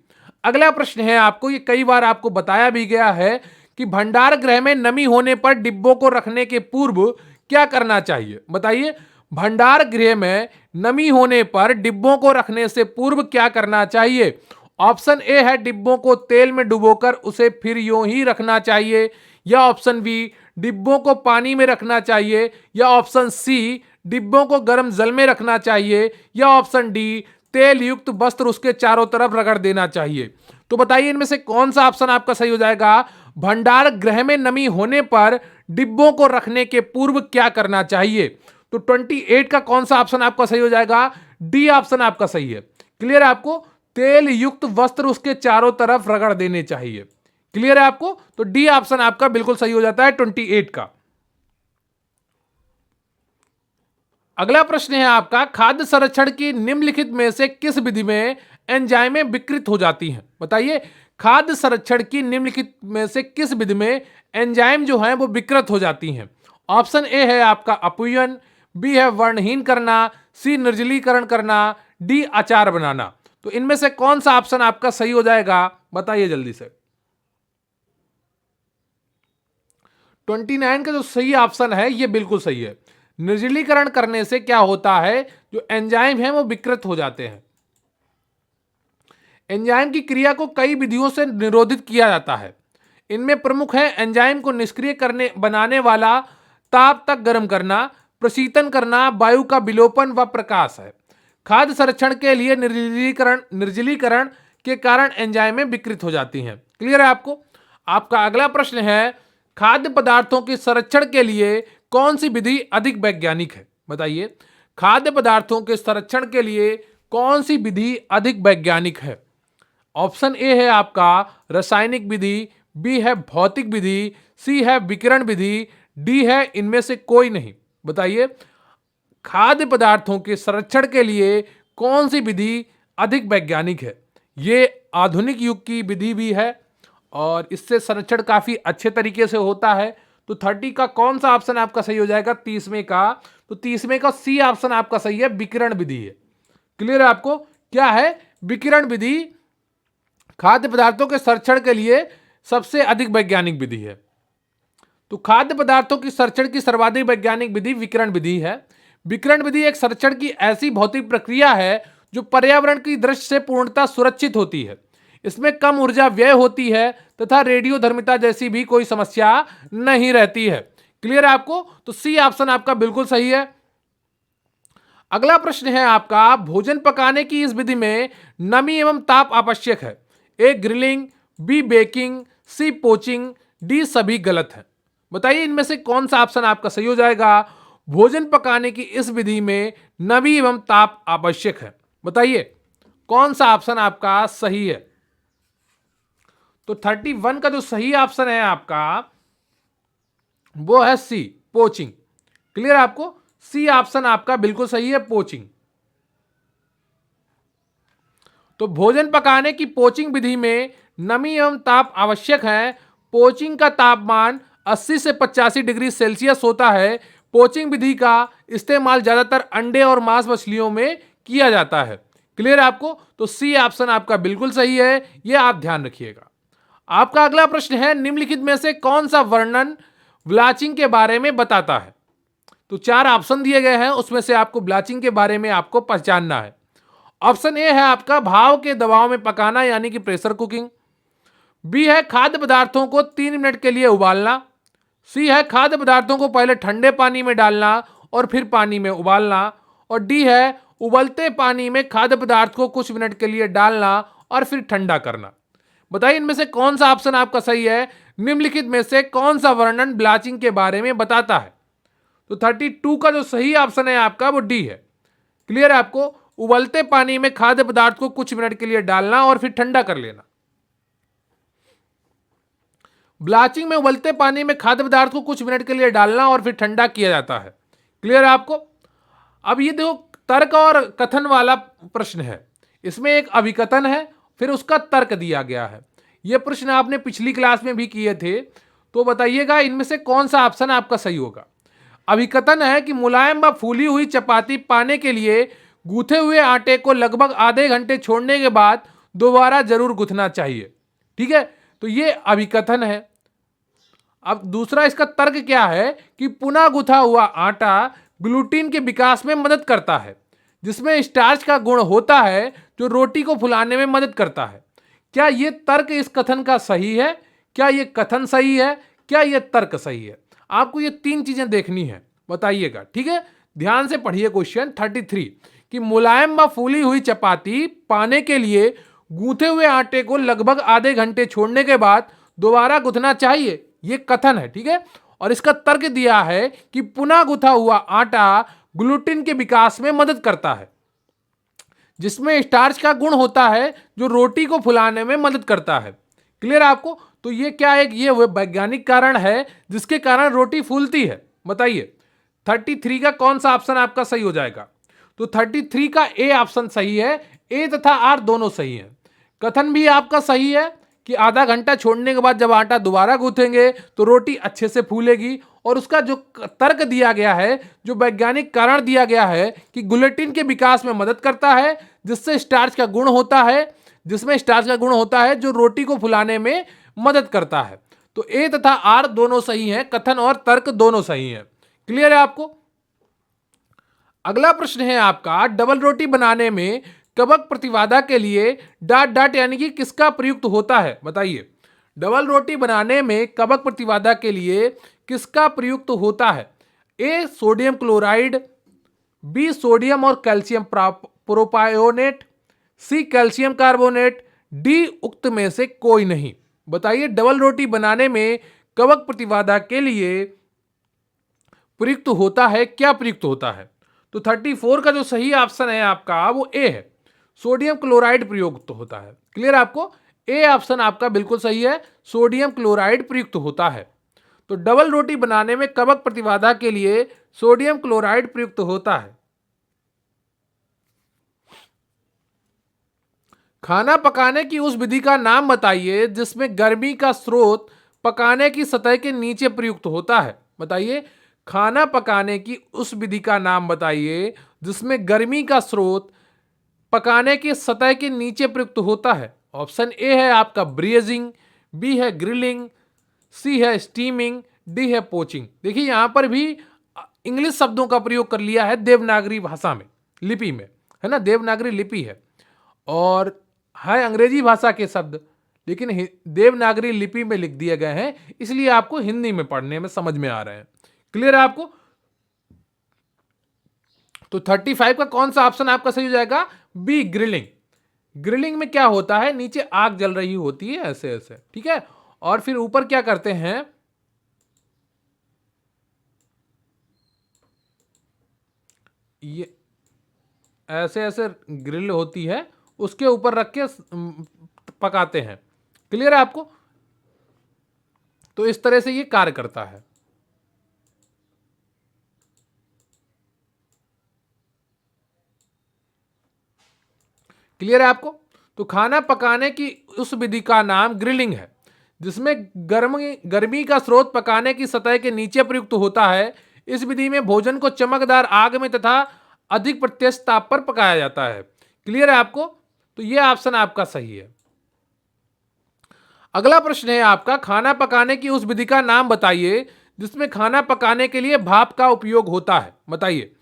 अगला प्रश्न है आपको, ये कई बार आपको बताया भी गया है कि भंडार गृह में नमी होने पर डिब्बों को रखने के पूर्व क्या करना चाहिए? बताइए, भंडार गृह में नमी होने पर डिब्बों को रखने से पूर्व क्या करना चाहिए? ऑप्शन ए है डिब्बों को तेल में डुबोकर उसे फिर यूं ही रखना चाहिए, या ऑप्शन बी डिब्बों को पानी में रखना चाहिए, या ऑप्शन सी डिब्बों को गर्म जल में रखना चाहिए, या ऑप्शन डी तेल युक्त वस्त्र उसके चारों तरफ रगड़ देना चाहिए। तो बताइए इनमें से कौन सा ऑप्शन आपका सही हो जाएगा? भंडार गृह में नमी होने पर डिब्बों को रखने के पूर्व क्या करना चाहिए? तो 28 का कौन सा ऑप्शन आपका सही हो जाएगा? डी ऑप्शन आपका सही है। क्लियर है आपको? तेल युक्त वस्त्र उसके चारों तरफ रगड़ देने चाहिए। क्लियर है आपको? तो डी ऑप्शन आपका बिल्कुल सही हो जाता है 28 का। अगला प्रश्न है आपका, खाद्य संरक्षण की निम्नलिखित में से किस विधि में एंजाइमें विकृत हो जाती हैं? बताइए, खाद्य संरक्षण की निम्नलिखित में से किस विधि में एंजाइम जो है वो विकृत हो जाती हैं? ऑप्शन ए है आपका अपूयन, बी है वर्णहीन करना, सी निर्जलीकरण करना, डी अचार बनाना। तो इनमें से कौन सा ऑप्शन आपका सही हो जाएगा? बताइए जल्दी से। 29 का जो सही ऑप्शन है ये बिल्कुल सही है। निर्जलीकरण करने से क्या होता है, जो एंजाइम है वो विकृत हो जाते हैं। एंजाइम की क्रिया को कई विधियों से निरोधित किया जाता है। इनमें प्रमुख है एंजाइम को निष्क्रिय करने बनाने वाला, ताप तक गर्म करना, प्रशीतन करना, वायु का विलोपन व प्रकाश है। खाद्य संरक्षण के लिए निर्जलीकरण के कारण एंजाइमें विकृत हो जाती हैं। क्लियर है आपको? आपका अगला प्रश्न है, खाद्य पदार्थों के संरक्षण के लिए कौन सी विधि अधिक वैज्ञानिक है? बताइए, खाद्य पदार्थों के संरक्षण के लिए कौन सी विधि अधिक वैज्ञानिक है? ऑप्शन ए है आपका रासायनिक विधि, बी है भौतिक विधि, सी है विकिरण विधि, डी है इनमें से कोई नहीं। बताइए, खाद्य पदार्थों के संरक्षण के लिए कौन सी विधि अधिक वैज्ञानिक है? ये आधुनिक युग की विधि भी है और इससे संरक्षण काफी अच्छे तरीके से होता है। तो 30 का कौन सा ऑप्शन आपका सही हो जाएगा? 30वें का, तो 30वें का सी ऑप्शन आपका सही है, विकिरण विधि है। क्लियर है आपको? क्या है? विकिरण विधि खाद्य पदार्थों के संरक्षण के लिए सबसे अधिक वैज्ञानिक विधि है। तो खाद्य पदार्थों की संरक्षण की सर्वाधिक वैज्ञानिक विधि विकिरण विधि है। विकिरण विधि एक संरक्षण की ऐसी भौतिक प्रक्रिया है जो पर्यावरण की दृष्टि से पूर्णतः सुरक्षित होती है। इसमें कम ऊर्जा व्यय होती है तथा रेडियोधर्मिता जैसी भी कोई समस्या नहीं रहती है। क्लियर है आपको? तो सी ऑप्शन आपका बिल्कुल सही है। अगला प्रश्न है आपका, भोजन पकाने की इस विधि में नमी एवं ताप आवश्यक है। ए ग्रिलिंग, बी बेकिंग, सी पोचिंग, डी सभी गलत है। बताइए इनमें से कौन सा ऑप्शन आपका सही हो जाएगा? भोजन पकाने की इस विधि में नमी एवं ताप आवश्यक है। बताइए कौन सा ऑप्शन आपका सही है? तो 31 का जो सही ऑप्शन है आपका वो है सी, पोचिंग। क्लियर है आपको? सी ऑप्शन आपका बिल्कुल सही है, पोचिंग। तो भोजन पकाने की पोचिंग विधि में नमी एवं ताप आवश्यक है। पोचिंग का तापमान 80 से 85 डिग्री सेल्सियस होता है। पोचिंग विधि का इस्तेमाल ज्यादातर अंडे और मांस मछलियों में किया जाता है। क्लियर है आपको? तो सी ऑप्शन आपका बिल्कुल सही है, यह आप ध्यान रखिएगा। आपका अगला प्रश्न है, निम्नलिखित में से कौन सा वर्णन ब्लाचिंग के बारे में बताता है? तो 4 ऑप्शन दिए गए हैं, उसमें से आपको ब्लाचिंग के बारे में आपको पहचानना है। ऑप्शन ए है आपका भाप के दबाव में पकाना यानी कि प्रेशर कुकिंग, बी है खाद्य पदार्थों को 3 मिनट के लिए उबालना, सी है खाद्य पदार्थों को पहले ठंडे पानी में डालना और फिर पानी में उबालना, और डी है उबलते पानी में खाद्य पदार्थ को कुछ मिनट के लिए डालना और फिर ठंडा करना। बताइए इनमें से कौन सा ऑप्शन आपका सही है? निम्नलिखित में से कौन सा वर्णन ब्लाचिंग के बारे में बताता है? तो 32 का जो सही ऑप्शन है आपका वो डी है। क्लियर है आपको? उबलते पानी में खाद्य पदार्थ को कुछ मिनट के लिए डालना और फिर ठंडा कर लेना। ब्लाचिंग में उबलते पानी में खाद्य पदार्थ को कुछ मिनट के लिए डालना और फिर ठंडा किया जाता है। क्लियर है आपको? अब ये देखो तर्क और कथन वाला प्रश्न है। इसमें एक अभिकथन है, फिर उसका तर्क दिया गया है। यह प्रश्न आपने पिछली क्लास में भी किए थे, तो बताइएगा इनमें से कौन सा ऑप्शन आपका सही होगा। अभिकथन है कि मुलायम व फूली हुई चपाती पाने के लिए गूथे हुए आटे को लगभग आधे घंटे छोड़ने के बाद दोबारा जरूर गूंथना चाहिए। ठीक है, तो ये अभिकथन है। अब दूसरा इसका तर्क क्या है कि पुनः गुथा हुआ आटा ग्लूटीन के विकास में मदद करता है, जिसमें स्टार्च का गुण होता है जो रोटी को फुलाने में मदद करता है। क्या यह तर्क इस कथन का सही है? क्या यह कथन सही है? क्या यह तर्क सही है? आपको ये तीन चीजें देखनी है, बताइएगा। ठीक है, ध्यान से पढ़िए क्वेश्चन 33 कि मुलायम व फूली हुई चपाती पाने के लिए गूंथे हुए आटे को लगभग आधे घंटे छोड़ने के बाद दोबारा गूंथना चाहिए। ये कथन है। ठीक है, और इसका तर्क दिया है कि पुनः गुथा हुआ आटा ग्लूटीन के विकास में मदद करता है, जिसमें स्टार्च का गुण होता है जो रोटी को फुलाने में मदद करता है। क्लियर है आपको? तो ये क्या है? ये वैज्ञानिक कारण है जिसके कारण रोटी फूलती है। बताइए 33 का कौन सा ऑप्शन आपका सही हो जाएगा? तो 33 का ए ऑप्शन सही है। ए तथा आर दोनों सही है। कथन भी आपका सही है कि आधा घंटा छोड़ने के बाद जब आटा दोबारा गूंथेंगे तो रोटी अच्छे से फूलेगी। और उसका जो तर्क दिया गया है, जो वैज्ञानिक कारण दिया गया है कि ग्लूटीन के विकास में मदद करता है, जिससे स्टार्च का गुण होता है, जिसमें स्टार्च का गुण होता है जो रोटी को फुलाने में मदद करता है। तो ए तथा आर दोनों सही हैं, कथन और तर्क दोनों सही हैं। क्लियर है आपको? अगला प्रश्न है आपका, डबल रोटी बनाने में कवक प्रतिबाधा के लिए डाट डाट यानी कि किसका प्रयुक्त होता है? बताइए डबल रोटी बनाने में कवक प्रतिबाधा के लिए किसका प्रयुक्त होता है? A sodium chloride, B sodium और calcium propionate, C calcium carbonate, D उक्त में से कोई नहीं। बताइए डबल रोटी बनाने में कवक प्रतिबाधा के लिए प्रयुक्त होता है, क्या प्रयुक्त होता है? तो 34 का जो सही ऑप्शन है आपका वो ए है, सोडियम क्लोराइड प्रयुक्त होता है। क्लियर आपको? ए ऑप्शन आपका बिल्कुल सही है, सोडियम क्लोराइड प्रयुक्त होता है। तो डबल रोटी बनाने में कवक प्रतिबाधा के लिए सोडियम क्लोराइड प्रयुक्त होता है। खाना पकाने की उस विधि का नाम बताइए जिसमें गर्मी का स्रोत पकाने की सतह के नीचे प्रयुक्त होता है। बताइए खाना पकाने की उस विधि का नाम बताइए जिसमें गर्मी का स्रोत पकाने की सतह के नीचे प्रयुक्त होता है। ऑप्शन ए है आपका ब्रेजिंग, बी है ग्रिलिंग, सी है स्टीमिंग, डी है पोचिंग। देखिए यहां पर भी इंग्लिश शब्दों का प्रयोग कर लिया है देवनागरी भाषा में, लिपि में, है ना, देवनागरी लिपि है और है अंग्रेजी भाषा के शब्द, लेकिन देवनागरी लिपि में लिख दिए गए हैं, इसलिए आपको हिंदी में पढ़ने में समझ में आ रहे हैं। क्लियर है आपको? तो 35 का कौन सा ऑप्शन आपका सही हो जाएगा? B grilling. ग्रिलिंग में क्या होता है, नीचे आग जल रही होती है ऐसे ऐसे, ठीक है, और फिर ऊपर क्या करते हैं, ये ऐसे ऐसे ग्रिल होती है, उसके ऊपर रख के पकाते हैं। क्लियर है आपको? तो इस तरह से ये कार्य करता है। क्लियर है आपको? तो खाना पकाने की उस विधि का नाम ग्रिलिंग है जिसमें गर्मी का स्रोत पकाने की सतह के नीचे प्रयुक्त होता है। इस विधि में भोजन को चमकदार आग में तथा अधिक प्रत्यक्ष ताप पर पकाया जाता है। क्लियर है आपको? तो यह ऑप्शन आपका सही है। अगला प्रश्न है आपका, खाना पकाने की उस विधि का नाम बताइए जिसमें खाना पकाने के लिए भाप का उपयोग होता है। बताइए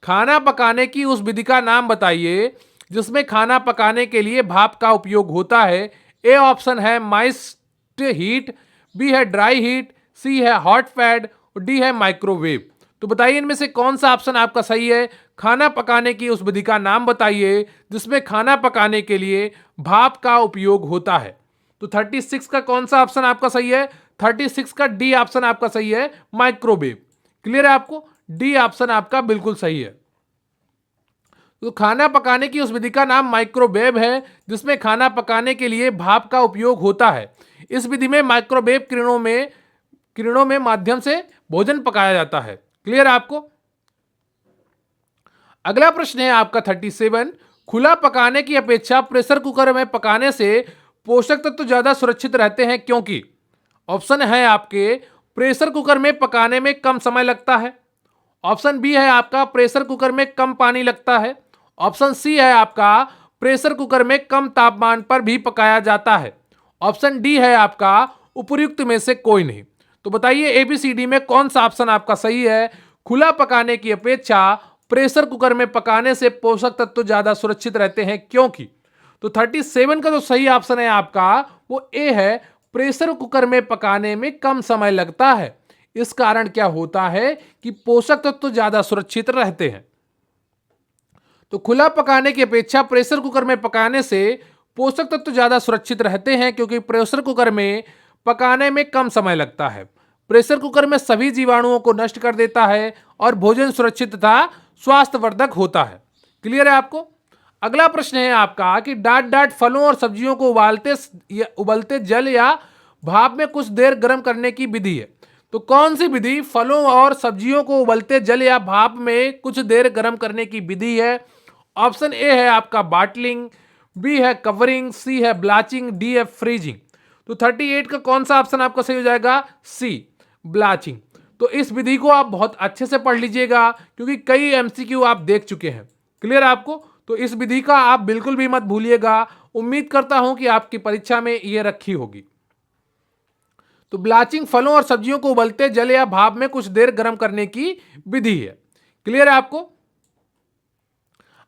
खाना पकाने की उस विधि का नाम बताइए जिसमें खाना पकाने के लिए भाप का उपयोग होता है। ए ऑप्शन है माइस्ट हीट, बी है ड्राई हीट, सी है हॉट फैट और डी है माइक्रोवेव। तो बताइए इनमें से कौन सा ऑप्शन आपका सही है। खाना पकाने की उस विधि का नाम बताइए जिसमें खाना पकाने के लिए भाप का उपयोग होता है। तो 36 का कौन सा ऑप्शन आपका सही है। 36 का डी ऑप्शन आपका सही है, माइक्रोवेव। क्लियर है आपको, डी ऑप्शन आपका बिल्कुल सही है। तो खाना पकाने की उस विधि का नाम माइक्रोवेव है जिसमें खाना पकाने के लिए भाप का उपयोग होता है। इस विधि में माइक्रोवेव किरणों में माध्यम से भोजन पकाया जाता है। क्लियर है आपको। अगला प्रश्न है आपका 37। खुला पकाने की अपेक्षा प्रेशर कुकर में पकाने से पोषक तत्व ज्यादा सुरक्षित रहते हैं क्योंकि ऑप्शन है आपके प्रेशर कुकर में पकाने में कम समय लगता है। ऑप्शन बी है आपका प्रेशर कुकर में कम पानी लगता है। ऑप्शन सी है आपका प्रेशर कुकर में कम तापमान पर भी पकाया जाता है। ऑप्शन डी है आपका उपर्युक्त में से कोई नहीं। तो बताइए एबीसीडी में कौन सा ऑप्शन आपका सही है। खुला पकाने की अपेक्षा प्रेशर कुकर में पकाने से पोषक तत्व ज्यादा सुरक्षित रहते हैं क्योंकि। तो 37 का जो सही ऑप्शन है आपका वो ए है, प्रेशर कुकर में पकाने में कम समय लगता है। इस कारण क्या होता है कि पोषक तत्व ज्यादा सुरक्षित रहते हैं। तो खुला पकाने की अपेक्षा प्रेशर कुकर में पकाने से पोषक तत्व ज्यादा सुरक्षित रहते हैं क्योंकि प्रेशर कुकर में पकाने में कम समय लगता है। प्रेशर कुकर में सभी जीवाणुओं को नष्ट कर देता है और भोजन सुरक्षित तथा स्वास्थ्यवर्धक होता है। क्लियर है आपको। अगला प्रश्न है आपका कि डाट डाट फलों और सब्जियों को उबलते जल या भाप में कुछ देर गर्म करने की विधि है। तो कौन सी विधि फलों और सब्जियों को उबलते जल या भाप में कुछ देर गर्म करने की विधि है। ऑप्शन ए है आपका बाटलिंग, बी है कवरिंग, सी है ब्लाचिंग, डी है फ्रीजिंग। तो 38 का कौन सा ऑप्शन आपका सही हो जाएगा, सी ब्लाचिंग। तो इस विधि को आप बहुत अच्छे से पढ़ लीजिएगा क्योंकि कई एमसीक्यू आप देख चुके हैं। क्लियर है आपको। तो इस विधि का आप बिल्कुल भी मत भूलिएगा। उम्मीद करता हूं कि आपकी परीक्षा में यह रखी होगी। तो ब्लाचिंग फलों और सब्जियों को उबलते जल या भाप में कुछ देर गर्म करने की विधि है। क्लियर है आपको।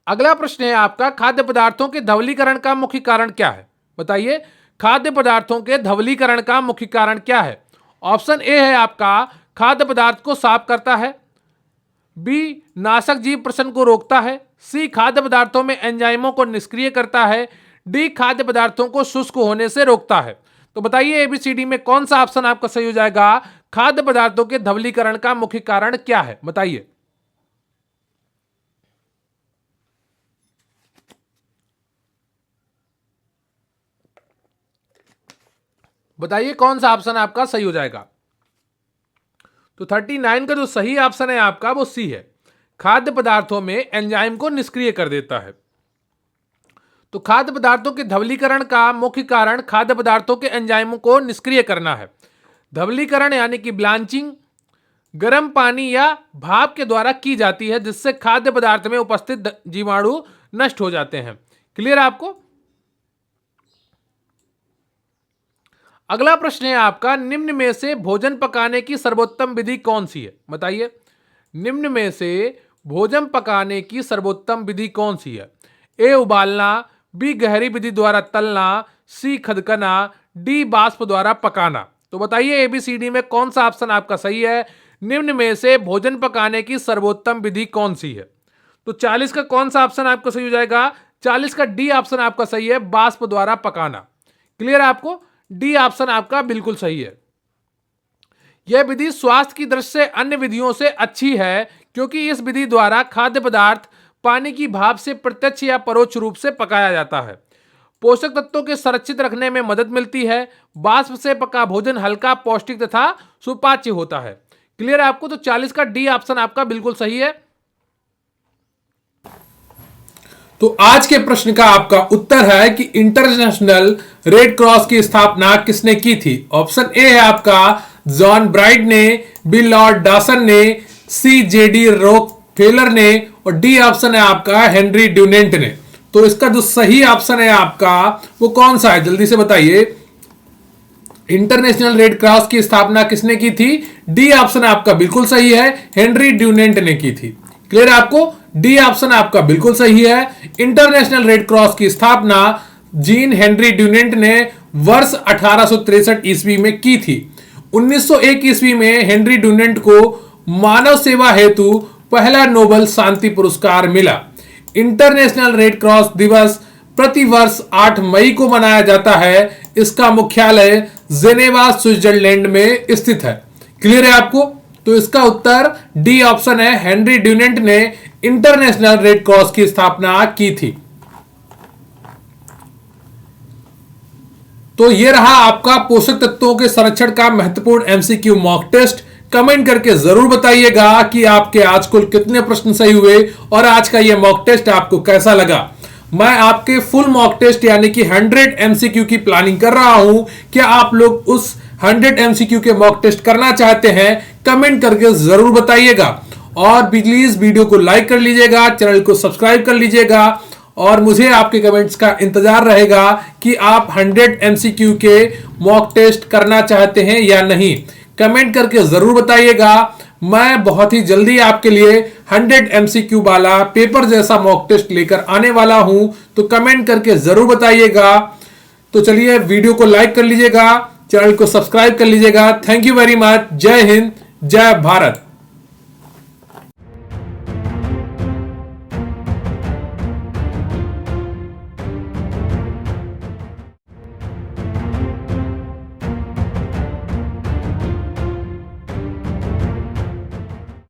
अगला प्रश्न है आपका खाद्य पदार्थों के धवलीकरण का मुख्य कारण क्या है। बताइए खाद्य पदार्थों के धवलीकरण का मुख्य कारण क्या है। ऑप्शन ए है आपका खाद्य पदार्थ को साफ करता है, बी नाशक जीव प्रसरण को रोकता है, सी खाद्य पदार्थों में एंजाइमों को निष्क्रिय करता है, डी खाद्य पदार्थों को शुष्क होने से रोकता है। तो बताइए एबीसीडी में कौन सा ऑप्शन आपका सही हो जाएगा। खाद्य पदार्थों के धवलीकरण का मुख्य कारण क्या है बताइए। बताइए कौन सा ऑप्शन आपका सही हो जाएगा। तो 39 का जो सही ऑप्शन है आपका वो सी है, खाद्य पदार्थों में एंजाइम को निष्क्रिय कर देता है। तो खाद्य पदार्थों के धवलीकरण का मुख्य कारण खाद्य पदार्थों के एंजाइमों को निष्क्रिय करना है। धवलीकरण यानी कि ब्लांचिंग गर्म पानी या भाप के द्वारा की जाती है जिससे खाद्य पदार्थ में उपस्थित जीवाणु नष्ट हो जाते हैं। क्लियर है आपको। अगला प्रश्न है आपका निम्न में से भोजन पकाने की सर्वोत्तम विधि कौन सी है। बताइए निम्न में से भोजन पकाने की सर्वोत्तम विधि कौन सी है। ए उबालना, बी गहरी विधि द्वारा तलना, सी खदकना, डी बाष्प द्वारा पकाना। तो बताइए एबीसीडी में कौन सा ऑप्शन आपका सही है। निम्न में से भोजन पकाने की सर्वोत्तम विधि कौन सी है। तो 40 का कौन सा ऑप्शन आपका सही हो जाएगा। 40 का डी ऑप्शन आपका सही है, बाष्प द्वारा पकाना। क्लियर है आपको। डी ऑप्शन आपका बिल्कुल सही है। यह विधि स्वास्थ्य की दृष्टि से अन्य विधियों से अच्छी है क्योंकि इस विधि द्वारा खाद्य पदार्थ पानी की भाप से प्रत्यक्ष या परोक्ष रूप से पकाया जाता है। पोषक तत्वों के संरक्षित रखने में मदद मिलती है। बाष्प से पका भोजन हल्का, पौष्टिक तथा सुपाच्य होता है। क्लियर है आपको। तो 40 का डी ऑप्शन आपका बिल्कुल सही है। तो आज के प्रश्न का आपका उत्तर है कि इंटरनेशनल रेड क्रॉस की स्थापना किसने की थी। ऑप्शन ए है आपका जॉन ब्राइट ने, बी लॉर्ड डॉसन ने, सी जेडी रोकफेलर ने और डी ऑप्शन है आपका हेनरी ड्यूनेंट ने। तो इसका जो सही ऑप्शन है आपका वो कौन सा है जल्दी से बताइए। इंटरनेशनल रेड क्रॉस की स्थापना किसने की थी। डी ऑप्शन आपका बिल्कुल सही है, हेनरी ड्यूनेंट ने की थी। क्लियर है आपको। डी ऑप्शन आपका बिल्कुल सही है। इंटरनेशनल रेड क्रॉस की स्थापना जीन हेनरी ड्यूनेंट ने वर्ष 1863 ईस्वी में की थी। 1901 ईस्वी में हेनरी ड्यूनेंट को मानव सेवा हेतु पहला नोबेल शांति पुरस्कार मिला। इंटरनेशनल रेड क्रॉस दिवस प्रतिवर्ष 8 मई को मनाया जाता है। इसका मुख्यालय जेनेवा स्विट्जरलैंड में स्थित है। क्लियर है आपको? तो इसका उत्तर डी ऑप्शन है, हेनरी ड्यूनेंट ने इंटरनेशनल रेड क्रॉस की स्थापना की थी। तो यह रहा आपका पोषक तत्वों के संरक्षण का महत्वपूर्ण एमसीक्यू मॉक टेस्ट। कमेंट करके जरूर बताइएगा कि आपके आज कुल कितने प्रश्न सही हुए और आज का यह मॉक टेस्ट आपको कैसा लगा। मैं आपके फुल मॉक टेस्ट यानी कि 100 एमसीक्यू की प्लानिंग कर रहा हूं। क्या आप लोग उस 100 एमसीक्यू के मॉक टेस्ट करना चाहते हैं? कमेंट करके जरूर बताइएगा और प्लीज वीडियो को लाइक कर लीजिएगा, चैनल को सब्सक्राइब कर लीजिएगा और मुझे आपके कमेंट्स का इंतजार रहेगा कि आप 100 एमसीक्यू के मॉक टेस्ट करना चाहते हैं या नहीं। कमेंट करके जरूर बताइएगा। मैं बहुत ही जल्दी आपके लिए 100 एमसीक्यू वाला पेपर जैसा मॉक टेस्ट लेकर आने वाला हूं, तो कमेंट करके जरूर बताइएगा। तो चलिए वीडियो को लाइक कर लीजिएगा, चैनल को सब्सक्राइब कर लीजिएगा। Thank you very much. जय हिंद, जय भारत।